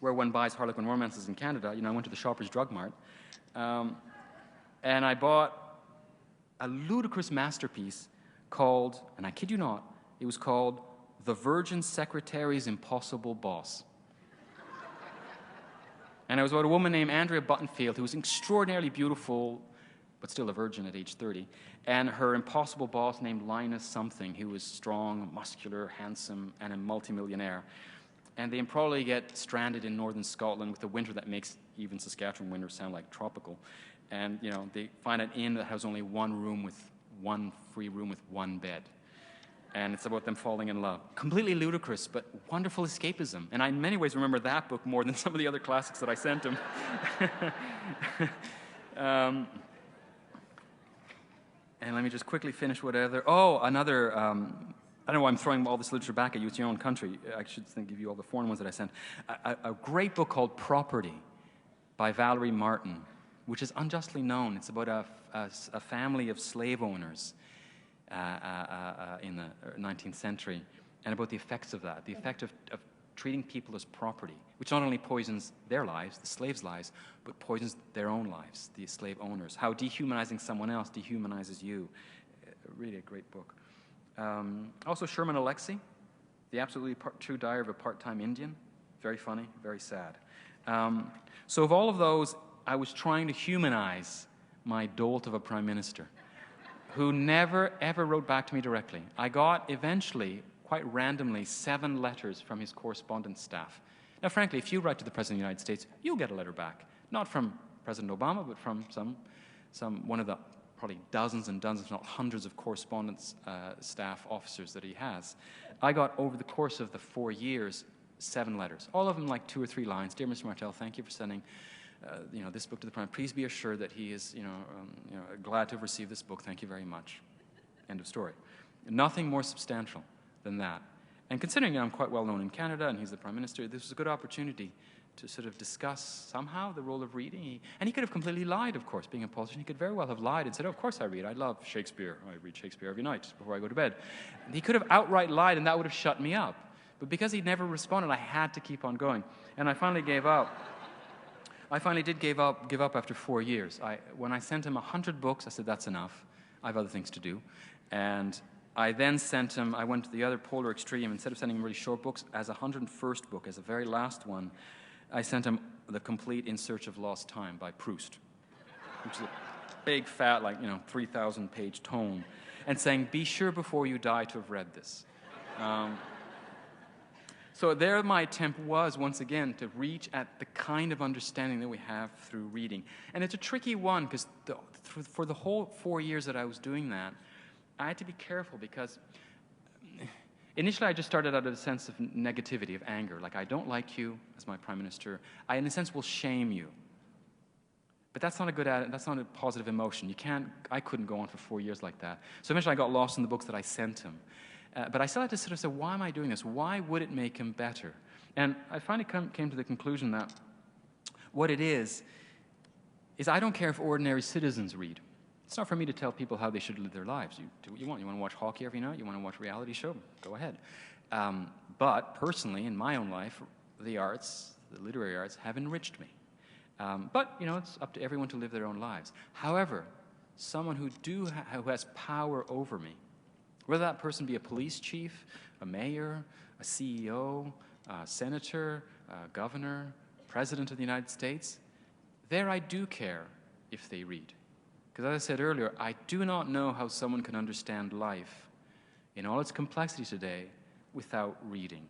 where one buys Harlequin romances in Canada. I went to the Shoppers Drug Mart. And I bought a ludicrous masterpiece called, and I kid you not, it was called The Virgin Secretary's Impossible Boss. And it was about a woman named Andrea Buttonfield, who was extraordinarily beautiful, but still a virgin at age 30, and her impossible boss named Linus something, who was strong, muscular, handsome, and a multimillionaire. And they probably get stranded in northern Scotland with a winter that makes even Saskatchewan winters sound like tropical. And, they find an inn that has only one free room with one bed. And it's about them falling in love. Completely ludicrous, but wonderful escapism. And I, in many ways, remember that book more than some of the other classics that I sent him. And let me just quickly finish whatever. Oh, another, I don't know why I'm throwing all this literature back at you. It's your own country. I should give you all the foreign ones that I sent. A great book called Property by Valerie Martin, which is unjustly known. It's about a family of slave owners in the 19th century, and about the effects of that, the effect of treating people as property, which not only poisons their lives, the slaves' lives, but poisons their own lives, the slave owners. How dehumanizing someone else dehumanizes you. Really a great book. Also Sherman Alexie, The Absolutely True Diary of a Part-Time Indian. Very funny, very sad. So of all of those, I was trying to humanize my dolt of a prime minister, who never, ever wrote back to me directly. I got, eventually, quite randomly, 7 letters from his correspondence staff. Now, frankly, if you write to the President of the United States, you'll get a letter back. Not from President Obama, but from one of the probably dozens and dozens, if not hundreds of correspondence staff officers that he has. I got, over the course of the 4 years, 7 letters. All of them like 2 or 3 lines. Dear Mr. Martel, thank you for sending this book to the Prime. Please be assured that he is, glad to have received this book. Thank you very much. End of story. Nothing more substantial than that. And considering I'm quite well known in Canada and he's the Prime Minister, this was a good opportunity to sort of discuss somehow the role of reading. And he could have completely lied, of course, being a politician. He could very well have lied and said, oh, of course I read. I love Shakespeare. I read Shakespeare every night before I go to bed. And he could have outright lied, and that would have shut me up. But because he never responded, I had to keep on going. And I finally gave up. I finally did give up after 4 years. When I sent him 100 books, I said, that's enough. I have other things to do. And I then sent him, I went to the other polar extreme. Instead of sending him really short books, as a 101st book, as the very last one, I sent him The Complete In Search of Lost Time by Proust, which is a big, fat, 3,000-page tome, and saying, be sure before you die to have read this. So there my attempt was, once again, to reach at the kind of understanding that we have through reading. And it's a tricky one, because for the whole 4 years that I was doing that, I had to be careful, because initially I just started out of a sense of negativity, of anger. Like, I don't like you as my Prime Minister. I, in a sense, will shame you. But that's not a positive emotion. I couldn't go on for 4 years like that. So eventually I got lost in the books that I sent him. But I still had to sort of say, why am I doing this? Why would it make him better? And I finally came to the conclusion that what it is I don't care if ordinary citizens read. It's not for me to tell people how they should live their lives. You do what you want. You want to watch hockey every night? You want to watch a reality show? Go ahead. But personally, in my own life, the arts, the literary arts, have enriched me. But, it's up to everyone to live their own lives. However, someone who has power over me, whether that person be a police chief, a mayor, a CEO, a senator, a governor, president of the United States, there I do care if they read. Because as I said earlier, I do not know how someone can understand life in all its complexity today without reading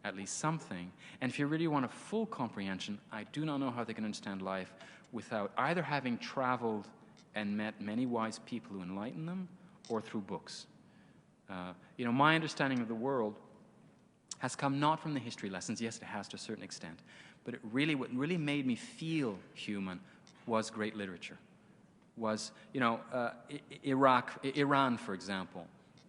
at least something. And if you really want a full comprehension, I do not know how they can understand life without either having traveled and met many wise people who enlighten them, or through books. My understanding of the world has come not from the history lessons. Yes, it has to a certain extent. But what really made me feel human was great literature. Was, Iran, for example.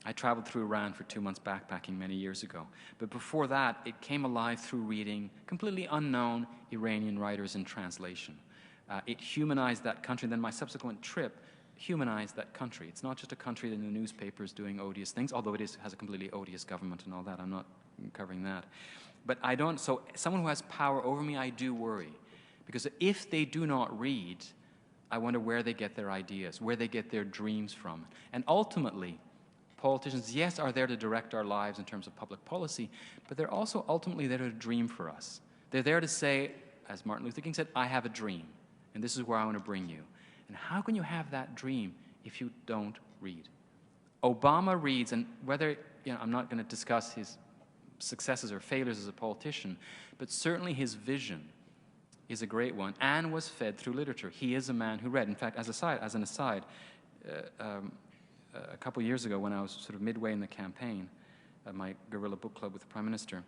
I traveled through Iran for 2 months backpacking many years ago. But before that, it came alive through reading completely unknown Iranian writers in translation. It humanized that country. Then my subsequent trip humanized that country. It's not just a country in the newspapers doing odious things, although it has a completely odious government and all that. I'm not covering that. But I don't, so someone who has power over me, I do worry. Because if they do not read, I wonder where they get their ideas, where they get their dreams from. And ultimately, politicians, yes, are there to direct our lives in terms of public policy, but they're also ultimately there to dream for us. They're there to say, as Martin Luther King said, I have a dream, and this is where I want to bring you. And how can you have that dream if you don't read? Obama reads, and whether, I'm not going to discuss his successes or failures as a politician, but certainly his vision is a great one and was fed through literature. He is a man who read. In fact, as an aside, a couple years ago when I was sort of midway in the campaign at my guerrilla book club with the Prime Minister,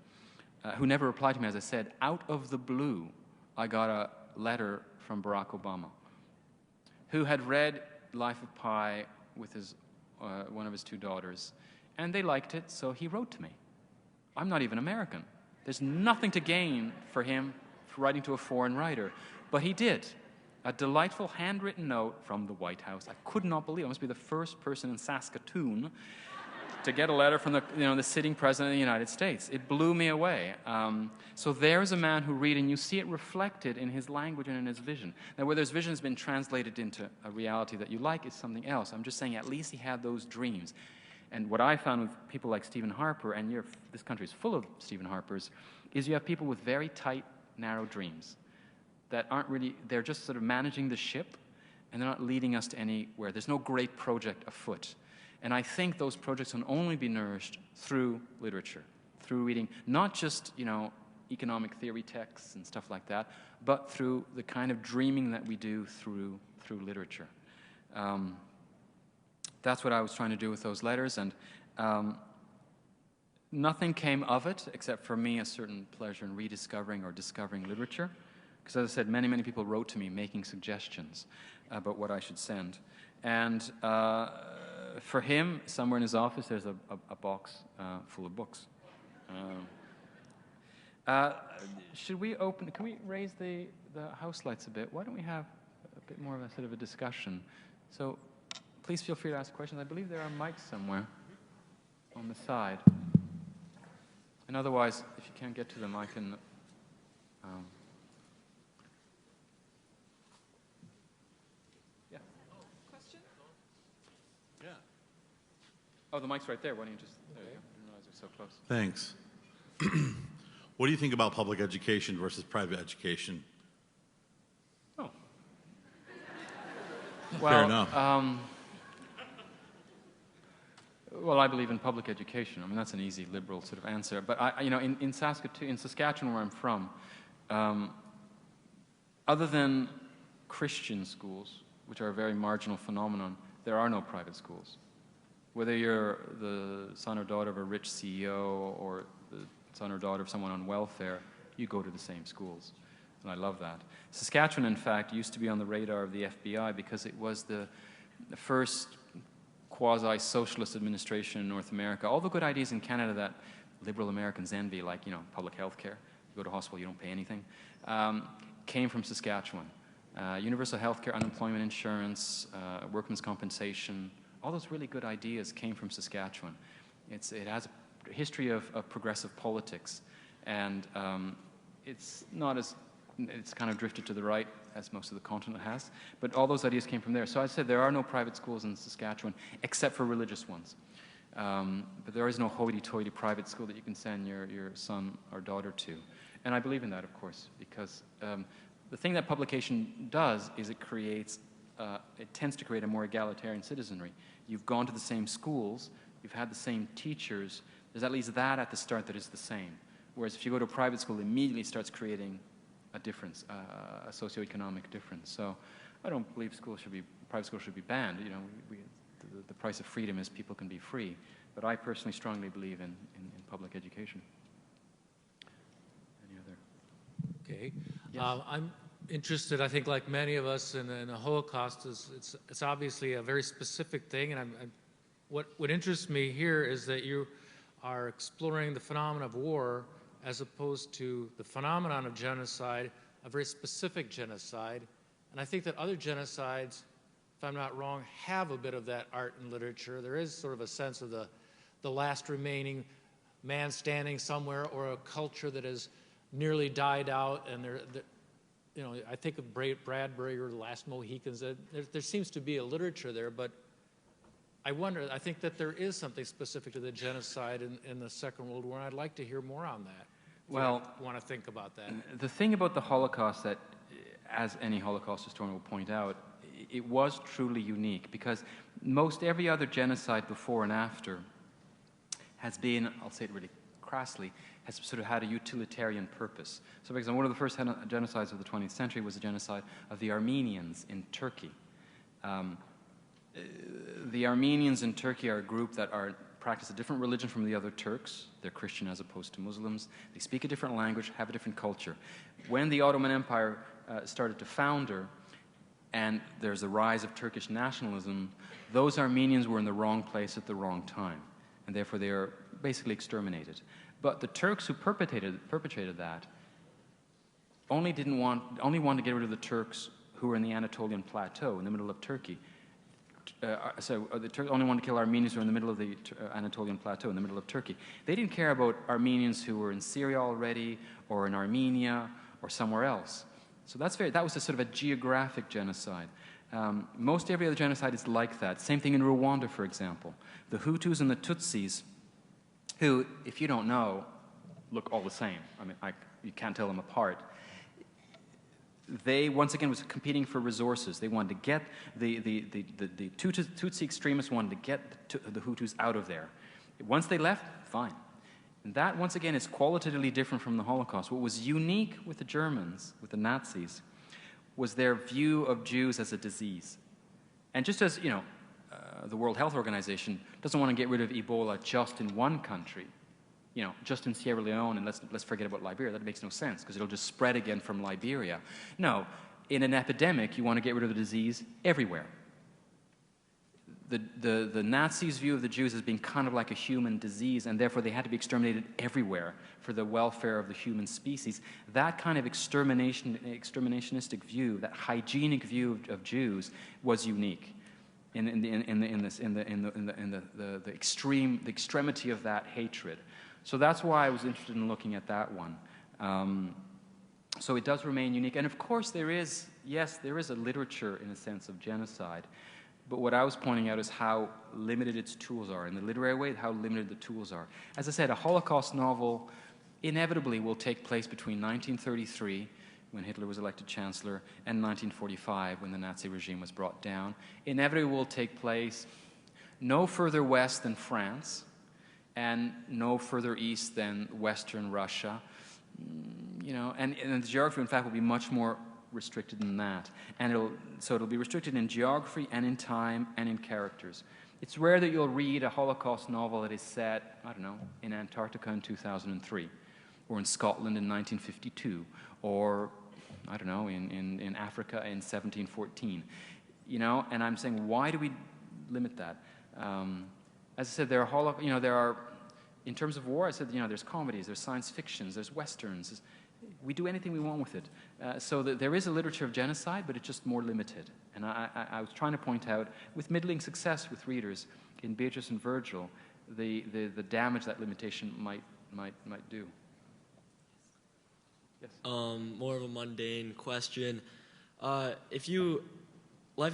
who never replied to me, as I said, out of the blue, I got a letter from Barack Obama, who had read Life of Pi with one of his 2 daughters, and they liked it, so he wrote to me. I'm not even American. There's nothing to gain for him for writing to a foreign writer, but he did. A delightful handwritten note from the White House. I could not believe it. I must be the first person in Saskatoon to get a letter from the sitting president of the United States. It blew me away. So there's a man who reads, and you see it reflected in his language and in his vision. Now, whether his vision has been translated into a reality that you like is something else. I'm just saying at least he had those dreams. And what I found with people like Stephen Harper, and this country is full of Stephen Harpers, is you have people with very tight, narrow dreams that aren't really, they're just sort of managing the ship, and they're not leading us to anywhere. There's no great project afoot. And I think those projects can only be nourished through literature, through reading, not just, economic theory texts and stuff like that, but through the kind of dreaming that we do through literature. That's what I was trying to do with those letters, and nothing came of it, except for me a certain pleasure in rediscovering or discovering literature. Because as I said, many, many people wrote to me making suggestions about what I should send. And for him, somewhere in his office, there's a box full of books. Should we can we raise the house lights a bit? Why don't we have a bit more of a sort of a discussion? So please feel free to ask questions. I believe there are mics somewhere on the side. And otherwise, if you can't get to them, I can... yeah. Question? Yeah. Oh, the mic's right there. Why don't you just... There you go. I didn't realize it was so close. Thanks. What do you think about public education versus private education? Oh. Fair enough. Well, I believe in public education. I mean, that's an easy liberal sort of answer. But in Saskatchewan, where I'm from, other than Christian schools, which are a very marginal phenomenon, there are no private schools. Whether you're the son or daughter of a rich CEO or the son or daughter of someone on welfare, you go to the same schools. And I love that. Saskatchewan, in fact, used to be on the radar of the FBI because it was the first quasi-socialist administration in North America. All the good ideas in Canada that liberal Americans envy, like, public health care, you go to hospital, you don't pay anything, came from Saskatchewan. Universal health care, unemployment insurance, workman's compensation, all those really good ideas came from Saskatchewan. It has a history of progressive politics, and it's kind of drifted to the right, as most of the continent has, but all those ideas came from there. So I said there are no private schools in Saskatchewan, except for religious ones. But there is no hoity-toity private school that you can send your son or daughter to. And I believe in that, of course, because the thing that publication does is it tends to create a more egalitarian citizenry. You've gone to the same schools, you've had the same teachers, there's at least that at the start that is the same. Whereas if you go to a private school, it immediately starts creating a difference, a socioeconomic difference. So I don't believe private schools should be banned. The price of freedom is people can be free. But I personally strongly believe in public education. Any other? Okay. Yes. I'm interested, I think like many of us, in the Holocaust, it's obviously a very specific thing, and I'm what interests me here is that you are exploring the phenomenon of war as opposed to the phenomenon of genocide, a very specific genocide. And I think that other genocides, if I'm not wrong, have a bit of that art and literature. There is sort of a sense of the last remaining man standing somewhere, or a culture that has nearly died out. And you know, I think of Bradbury or The Last Mohicans. There seems to be a literature there, but I wonder, I think that there is something specific to the genocide in the Second World War, and I'd like to hear more on that. Well, you want to think about that. The thing about the Holocaust that, as any Holocaust historian will point out, it was truly unique, because most every other genocide before and after has been, I'll say it really crassly, has sort of had a utilitarian purpose. So, for example, one of the first genocides of the 20th century was the genocide of the Armenians in Turkey. The Armenians in Turkey are a group that practice a different religion from the other Turks. They're Christian as opposed to Muslims. They speak a different language, have a different culture. When the Ottoman Empire started to founder, and there's a rise of Turkish nationalism, those Armenians were in the wrong place at the wrong time, and therefore they are basically exterminated. But the Turks who perpetrated that only wanted to get rid of the Turks who were in the Anatolian Plateau in the middle of Turkey. The Turks only wanted to kill Armenians who were in the middle of the Anatolian Plateau, in the middle of Turkey. They didn't care about Armenians who were in Syria already, or in Armenia, or somewhere else. So that was a sort of a geographic genocide. Most every other genocide is like that. Same thing in Rwanda, for example. The Hutus and the Tutsis, who, if you don't know, look all the same. I mean, you can't tell them apart. They, once again, was competing for resources. They wanted to get the Tutsi extremists wanted to get the Hutus out of there. Once they left, fine. And that, once again, is qualitatively different from the Holocaust. What was unique with the Germans, with the Nazis, was their view of Jews as a disease. And just as, you know, the World Health Organization doesn't want to get rid of Ebola just in one country, you know, just in Sierra Leone, and let's forget about Liberia. That makes no sense, because it'll just spread again from Liberia. No, in an epidemic, you want to get rid of the disease everywhere. The Nazis' view of the Jews as being kind of like a human disease, and therefore they had to be exterminated everywhere for the welfare of the human species. That kind of exterminationistic view, that hygienic view of Jews, was unique in the extremity of that hatred. So that's why I was interested in looking at that one. So it does remain unique. And of course there is a literature, in a sense, of genocide. But what I was pointing out is how limited its tools are. In the literary way, how limited the tools are. As I said, a Holocaust novel inevitably will take place between 1933, when Hitler was elected chancellor, and 1945, when the Nazi regime was brought down. Inevitably will take place no further west than France, and no further east than Western Russia. You know, and the geography, in fact, will be much more restricted than that. And it'll be restricted in geography and in time and in characters. It's rare that you'll read a Holocaust novel that is set, I don't know, in Antarctica in 2003, or in Scotland in 1952, or, I don't know, in Africa in 1714. You know, and I'm saying, why do we limit that? As I said, there are, in terms of war, I said, you know, there's comedies, there's science fictions, there's westerns. We do anything we want with it. So there is a literature of genocide, but it's just more limited. And I was trying to point out, with middling success with readers, in Beatrice and Virgil, the damage that limitation might do. Yes? More of a mundane question. Life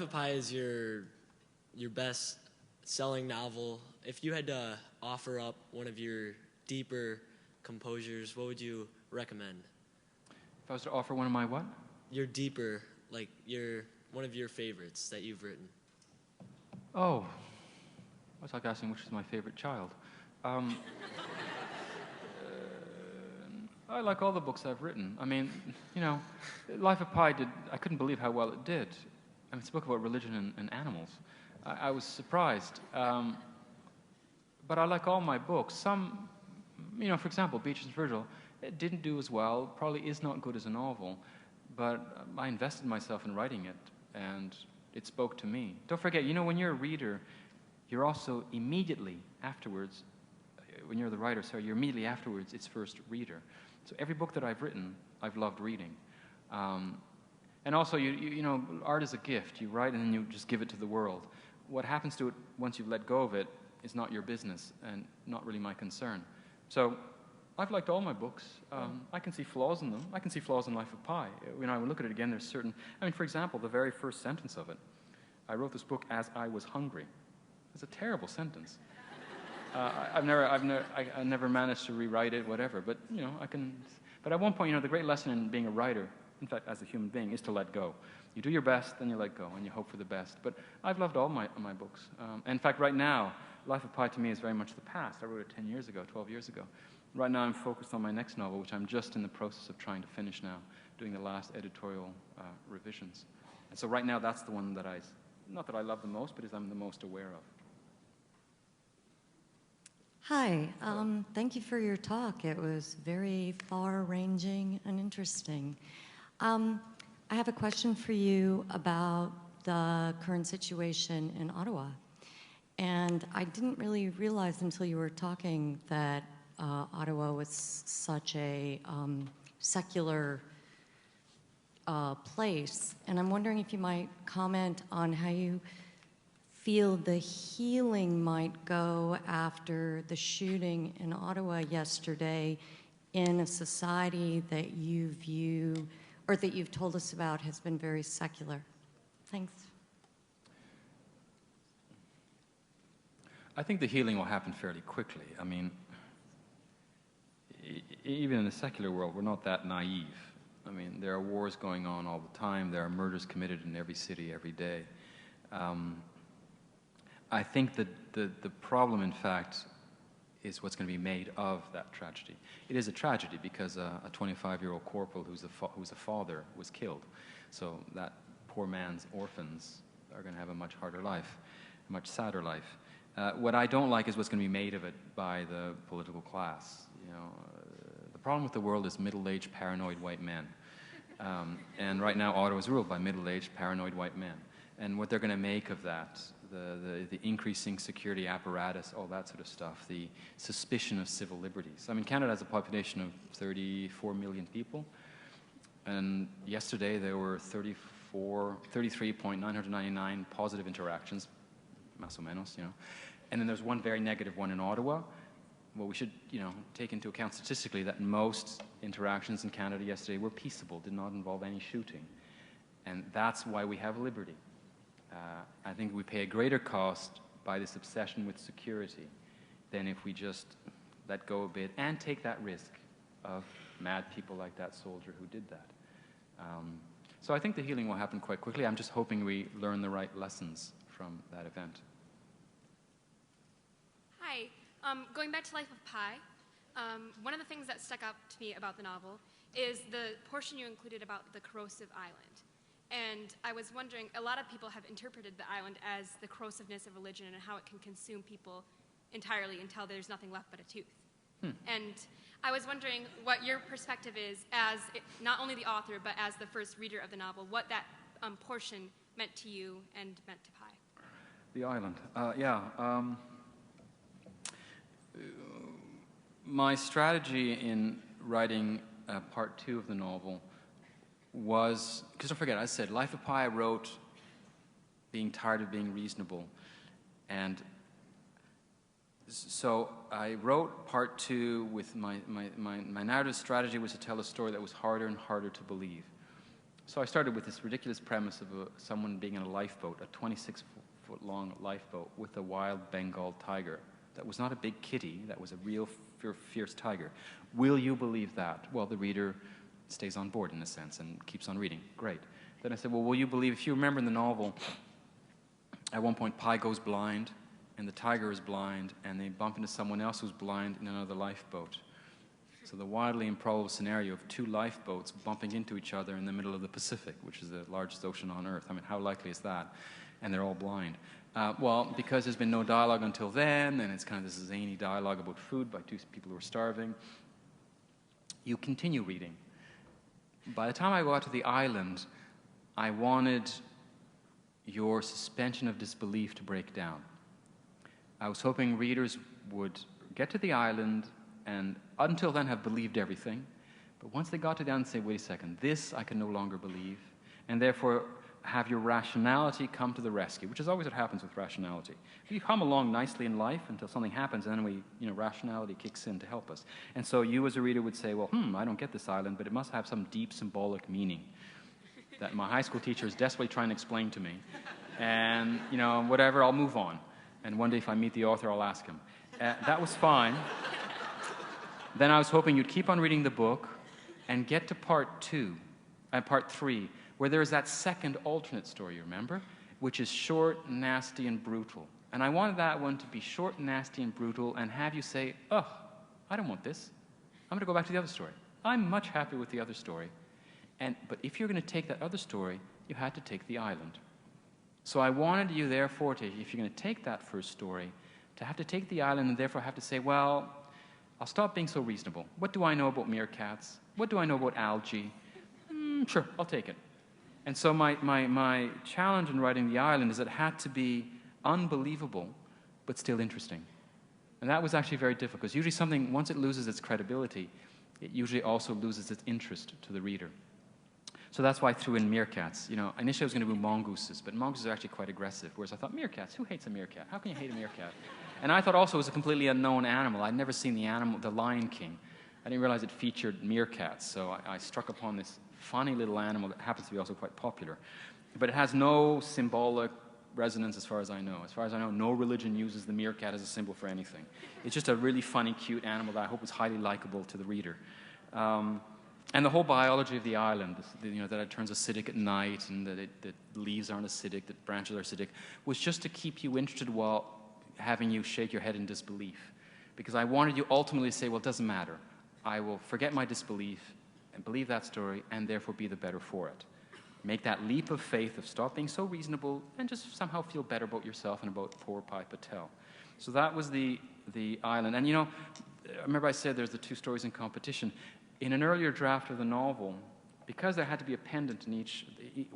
of Pi is your best-selling novel. If you had to offer up one of your deeper composures, what would you recommend? If I was to offer one of my what? Your deeper, like one of your favorites that you've written. Oh, I was like asking which is my favorite child. I like all the books I've written. I mean, you know, Life of Pi I couldn't believe how well it did. I mean, it's a book about religion and animals. I was surprised. But I like all my books. Some, you know, for example, Beatrice and Virgil, it didn't do as well, probably is not good as a novel, but I invested myself in writing it, and it spoke to me. Don't forget, you know, when you're a reader, you're also immediately afterwards, when you're the writer, sorry, you're immediately afterwards its first reader. So every book that I've written, I've loved reading. And also, you know, art is a gift. You write and then you just give it to the world. What happens to it once you've let go of it is not your business and not really my concern. So I've liked all my books. I can see flaws in them. I can see flaws in Life of Pi. When I look at it again, there's certain... I mean, for example, the very first sentence of it. I wrote this book as I was hungry. It's a terrible sentence. I never managed to rewrite it, whatever. But, you know, I can... But at one point, you know, the great lesson in being a writer, in fact, as a human being, is to let go. You do your best, then you let go, and you hope for the best. But I've loved all my books. In fact, right now, Life of Pi to me is very much the past. I wrote it 10 years ago, 12 years ago. Right now, I'm focused on my next novel, which I'm just in the process of trying to finish now, doing the last editorial revisions. And so right now, that's the one that not that I love the most, but is I'm the most aware of. Hi, thank you for your talk. It was very far-ranging and interesting. I have a question for you about the current situation in Ottawa. And I didn't really realize until you were talking that Ottawa was such a secular place. And I'm wondering if you might comment on how you feel the healing might go after the shooting in Ottawa yesterday in a society that you view, or that you've told us about, has been very secular. Thanks. I think the healing will happen fairly quickly. I mean, even in the secular world, we're not that naive. I mean, there are wars going on all the time. There are murders committed in every city every day. I think that the problem, in fact, is what's going to be made of that tragedy. It is a tragedy because a 25-year-old corporal who's a father was killed. So that poor man's orphans are going to have a much harder life, a much sadder life. What I don't like is what's going to be made of it by the political class. You know, the problem with the world is middle-aged, paranoid white men. And right now, Ottawa is ruled by middle-aged, paranoid white men. And what they're going to make of that, the increasing security apparatus, all that sort of stuff, the suspicion of civil liberties. I mean, Canada has a population of 34 million people, and yesterday there were 33,999 positive interactions, más o menos, you know, and then there's one very negative one in Ottawa. Well, we should, you know, take into account statistically that most interactions in Canada yesterday were peaceable, did not involve any shooting, and that's why we have liberty. I think we pay a greater cost by this obsession with security than if we just let go a bit and take that risk of mad people like that soldier who did that. So I think the healing will happen quite quickly. I'm just hoping we learn the right lessons from that event. Hi. Going back to Life of Pi, one of the things that stuck out to me about the novel is the portion you included about the corrosive island. And I was wondering, a lot of people have interpreted the island as the corrosiveness of religion and how it can consume people entirely until there's nothing left but a tooth. And I was wondering what your perspective is as not only the author, but as the first reader of the novel, what that portion meant to you and meant to Pi. The island. My strategy in writing part 2 of the novel was, because don't forget, I said Life of Pi I wrote being tired of being reasonable. And so I wrote part 2 with my narrative strategy was to tell a story that was harder and harder to believe. So I started with this ridiculous premise of someone being in a lifeboat, a 26-foot-long lifeboat with a wild Bengal tiger. That was not a big kitty, that was a real fierce tiger. Will you believe that? Well, the reader stays on board in a sense and keeps on reading. Great. Then I said, well, will you believe, if you remember in the novel, at one point Pi goes blind, and the tiger is blind, and they bump into someone else who's blind in another lifeboat. So the wildly improbable scenario of 2 lifeboats bumping into each other in the middle of the Pacific, which is the largest ocean on Earth. I mean, how likely is that? And they're all blind. Well, because there's been no dialogue until then, and it's kind of this zany dialogue about food by 2 people who are starving, you continue reading. By the time I go out to the island, I wanted your suspension of disbelief to break down. I was hoping readers would get to the island and until then have believed everything. But once they got to the island, say, wait a second, this I can no longer believe. And therefore have your rationality come to the rescue, which is always what happens with rationality. We come along nicely in life until something happens, and then rationality kicks in to help us. And so you as a reader would say, well, I don't get this island, but it must have some deep symbolic meaning that my high school teacher is desperately trying to explain to me. And, whatever, I'll move on. And one day if I meet the author, I'll ask him. That was fine. Then I was hoping you'd keep on reading the book and get to part 3, where there is that second alternate story, you remember? Which is short, nasty, and brutal. And I wanted that one to be short, nasty, and brutal, and have you say, oh, I don't want this. I'm going to go back to the other story. I'm much happier with the other story. But if you're going to take that other story, you had to take the island. So I wanted you, therefore, if you're going to take that first story, to have to take the island and therefore have to say, well, I'll stop being so reasonable. What do I know about meerkats? What do I know about algae? Sure, I'll take it. And so my challenge in writing The Island is it had to be unbelievable, but still interesting. And that was actually very difficult, because usually something, once it loses its credibility, it usually also loses its interest to the reader. So that's why I threw in meerkats. Initially I was going to do mongooses, but mongooses are actually quite aggressive, whereas I thought, meerkats, who hates a meerkat? How can you hate a meerkat? And I thought also it was a completely unknown animal. I'd never seen the Lion King. I didn't realize it featured meerkats, so I struck upon this funny little animal that happens to be also quite popular. But it has no symbolic resonance as far as I know. As far as I know, no religion uses the meerkat as a symbol for anything. It's just a really funny, cute animal that I hope is highly likable to the reader. And the whole biology of the island, that it turns acidic at night, and that leaves aren't acidic, that branches are acidic, was just to keep you interested while having you shake your head in disbelief. Because I wanted you ultimately to say, well, it doesn't matter. I will forget my disbelief and believe that story, and therefore be the better for it. Make that leap of faith of stop being so reasonable and just somehow feel better about yourself and about poor Pai Patel. So that was the island. And remember I said there's the two stories in competition. In an earlier draft of the novel, because there had to be a pendant in each,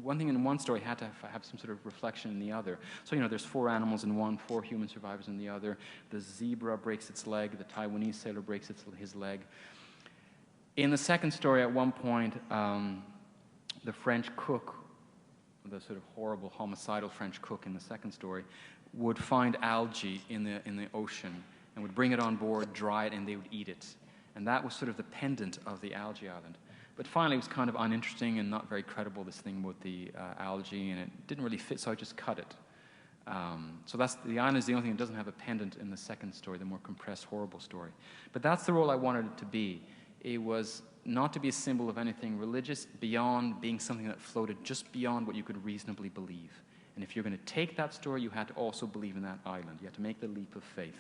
one thing in one story had to have some sort of reflection in the other. So, there's 4 animals in one, 4 human survivors in the other. The zebra breaks its leg, the Taiwanese sailor breaks his leg. In the second story, at one point, the French cook, the sort of horrible, homicidal French cook in the second story, would find algae in the ocean and would bring it on board, dry it, and they would eat it. And that was sort of the pendant of the algae island. But finally, it was kind of uninteresting and not very credible, this thing with the algae, and it didn't really fit, so I just cut it. So the island is the only thing that doesn't have a pendant in the second story, the more compressed, horrible story. But that's the role I wanted it to be. It was not to be a symbol of anything religious beyond being something that floated just beyond what you could reasonably believe. And if you're going to take that story, you had to also believe in that island. You had to make the leap of faith.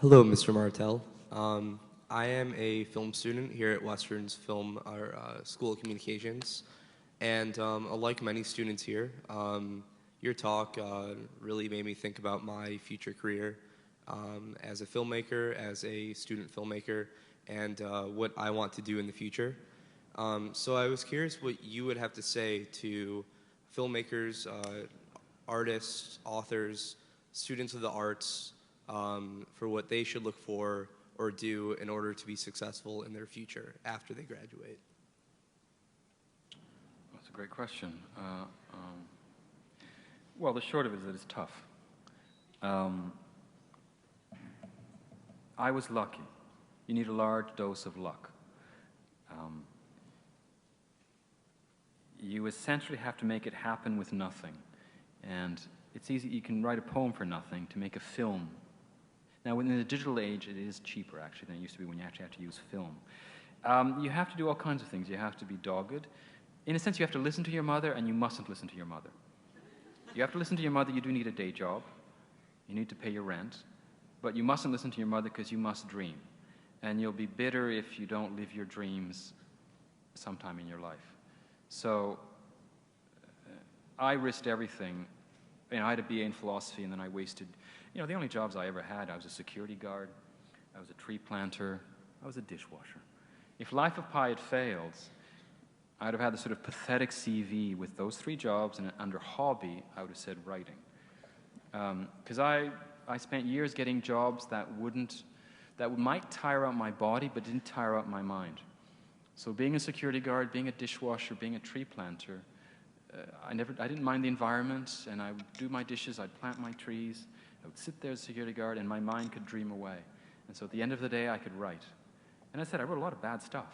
Hello, Mr. Martel. I am a film student here at Western's School of Communications, and like many students here, your talk really made me think about my future career as a filmmaker, as a student filmmaker, and what I want to do in the future. So I was curious what you would have to say to filmmakers, artists, authors, students of the arts, for what they should look for or do in order to be successful in their future after they graduate. That's a great question. Well, the short of it is that it's tough. I was lucky. You need a large dose of luck. You essentially have to make it happen with nothing. And it's easy, you can write a poem for nothing to make a film. Now, in the digital age, it is cheaper, actually, than it used to be when you actually have to use film. You have to do all kinds of things. You have to be dogged. In a sense, you have to listen to your mother, and you mustn't listen to your mother. You have to listen to your mother. You do need a day job. You need to pay your rent. But you mustn't listen to your mother because you must dream. And you'll be bitter if you don't live your dreams sometime in your life. So I risked everything. I had a BA in philosophy, and then I wasted, the only jobs I ever had, I was a security guard, I was a tree planter, I was a dishwasher. If Life of Pi had failed, I would have had the sort of pathetic CV with those 3 jobs, and under hobby, I would have said writing. Because I spent years getting jobs that might tire out my body, but didn't tire out my mind. So being a security guard, being a dishwasher, being a tree planter, I didn't mind the environment, and I would do my dishes, I'd plant my trees, I would sit there as a security guard, and my mind could dream away. And so at the end of the day, I could write. And I said, I wrote a lot of bad stuff.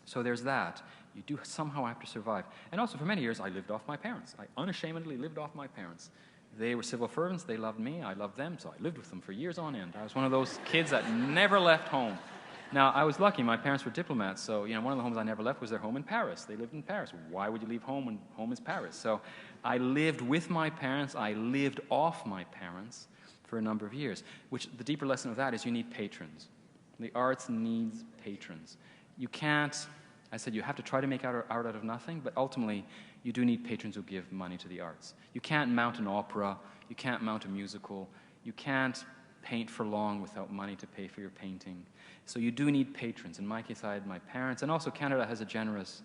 So there's that. You do somehow have to survive. And also for many years, I lived off my parents. I unashamedly lived off my parents. They were civil servants, they loved me, I loved them, so I lived with them for years on end. I was one of those kids that never left home. Now, I was lucky, my parents were diplomats, so one of the homes I never left was their home in Paris. They lived in Paris. Why would you leave home when home is Paris? So I lived with my parents, I lived off my parents for a number of years, which the deeper lesson of that is you need patrons. The arts needs patrons. You can't, I said you have to try to make art out of nothing, but ultimately you do need patrons who give money to the arts. You can't mount an opera, you can't mount a musical, you can't paint for long without money to pay for your painting. So you do need patrons. In my case, I had my parents, and also Canada has a generous,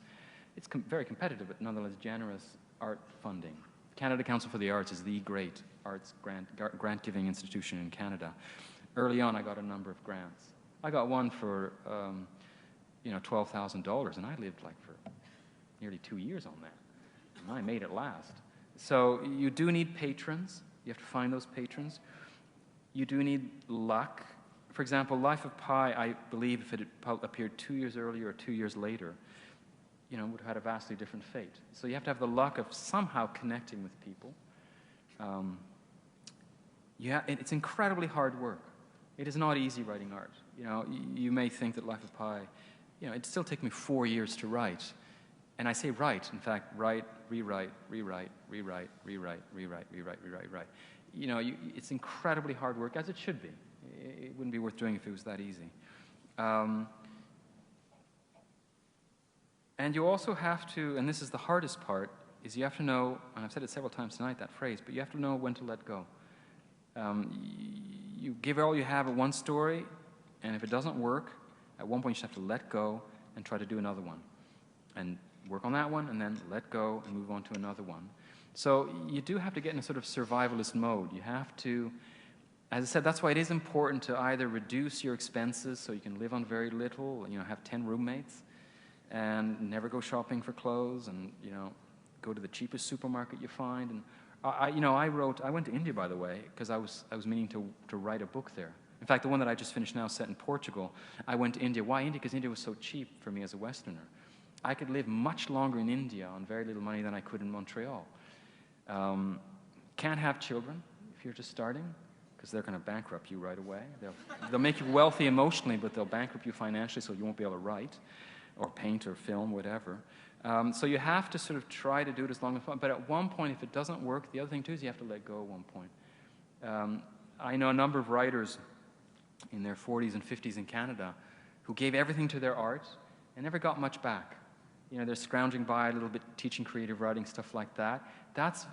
it's very competitive, but nonetheless generous art funding. Canada Council for the Arts is the great arts grant-giving institution in Canada. Early on, I got a number of grants. I got one for, $12,000, and I lived like for nearly 2 years on that. And I made it last. So you do need patrons. You have to find those patrons. You do need luck. For example, Life of Pi, I believe if it had appeared 2 years earlier or 2 years later, would have had a vastly different fate. So you have to have the luck of somehow connecting with people. It's incredibly hard work. It is not easy writing art. You may think that Life of Pi, it'd still take me 4 years to write. And I say write, in fact, write, rewrite, rewrite, rewrite, rewrite, rewrite, rewrite, rewrite, rewrite. It's incredibly hard work, as it should be. It wouldn't be worth doing if it was that easy. And you also have to, and this is the hardest part, is you have to know, and I've said it several times tonight, that phrase, but you have to know when to let go. You give all you have at one story, and if it doesn't work, at one point you just have to let go and try to do another one. And work on that one, and then let go and move on to another one. So you do have to get in a sort of survivalist mode. You have to, as I said, that's why it is important to either reduce your expenses so you can live on very little, have 10 roommates, and never go shopping for clothes, and go to the cheapest supermarket you find. And I went to India, by the way, because I was meaning to write a book there. In fact, the one that I just finished now, set in Portugal, I went to India. Why India? Because India was so cheap for me as a Westerner. I could live much longer in India on very little money than I could in Montreal. Can't have children if you're just starting, because they're going to bankrupt you right away. They'll make you wealthy emotionally, but they'll bankrupt you financially, so you won't be able to write or paint or film, whatever. So you have to sort of try to do it as long as possible. But at one point, if it doesn't work, the other thing, too, is you have to let go at one point. I know a number of writers in their 40s and 50s in Canada who gave everything to their art and never got much back. They're scrounging by a little bit, teaching creative writing, stuff like that. That's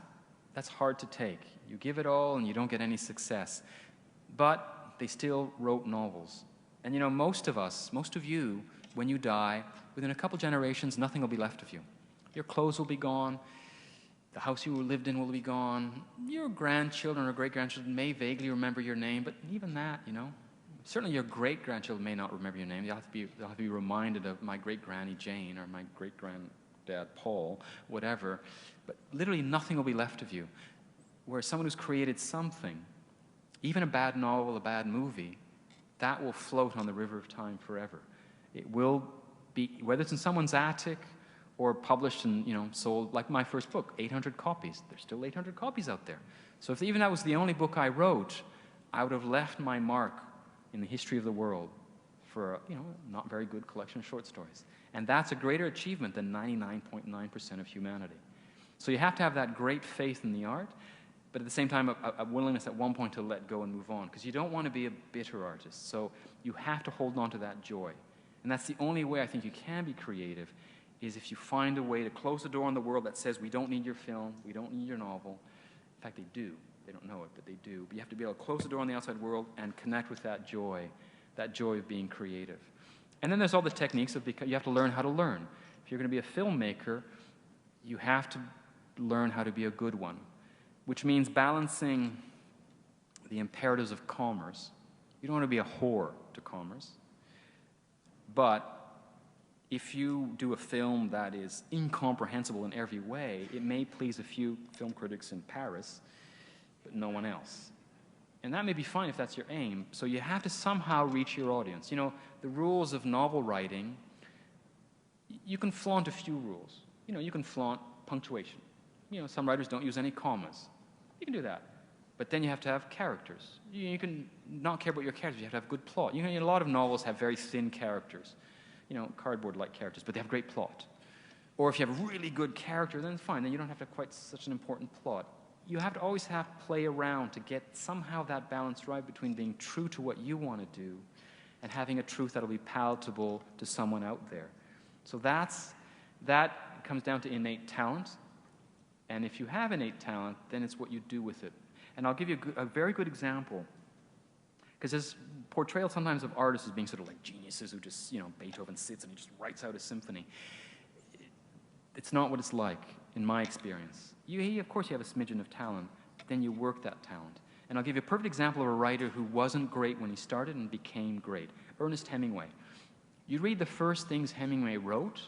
hard to take. You give it all and you don't get any success. But they still wrote novels. And most of you, when you die, within a couple generations, nothing will be left of you. Your clothes will be gone. The house you lived in will be gone. Your grandchildren or great-grandchildren may vaguely remember your name, but even that, certainly your great-grandchildren may not remember your name. They'll have to be reminded of my great-granny Jane or my great-granddad Paul, whatever. But literally nothing will be left of you. Whereas someone who's created something, even a bad novel, a bad movie, that will float on the river of time forever. It will be, whether it's in someone's attic or published and sold, like my first book, 800 copies. There's still 800 copies out there. So if even that was the only book I wrote, I would have left my mark in the history of the world for a not very good collection of short stories. And that's a greater achievement than 99.9% of humanity. So you have to have that great faith in the art, but at the same time a willingness at one point to let go and move on, because you don't want to be a bitter artist. So you have to hold on to that joy. And that's the only way I think you can be creative, is if you find a way to close the door on the world that says, we don't need your film, we don't need your novel. In fact, they do. They don't know it, but they do. But you have to be able to close the door on the outside world and connect with that joy of being creative. And then there's all the techniques of, because you have to learn how to learn. If you're going to be a filmmaker, you have to learn how to be a good one, which means balancing the imperatives of commerce. You don't want to be a whore to commerce. But if you do a film that is incomprehensible in every way, it may please a few film critics in Paris, but no one else. And that may be fine if that's your aim. So you have to somehow reach your audience. You know, the rules of novel writing, you can flaunt a few rules. You know, you can flaunt punctuation. You know, some writers don't use any commas. You can do that. But then you have to have characters. You can not care about your characters. You have to have good plot. You know, a lot of novels have very thin characters. You know, cardboard-like characters, but they have great plot. Or if you have a really good character, then fine. Then you don't have to have quite such an important plot. You have to always have to play around to get somehow that balance right between being true to what you want to do and having a truth that will be palatable to someone out there. So that comes down to innate talent. And if you have innate talent, then it's what you do with it. And I'll give you a very good example. Because there's portrayal sometimes of artists as being sort of like geniuses who just, you know, Beethoven sits and he just writes out a symphony. It's not what it's like, in my experience. Of course you have a smidgen of talent, but then you work that talent. And I'll give you a perfect example of a writer who wasn't great when he started and became great. Ernest Hemingway. You read the first things Hemingway wrote,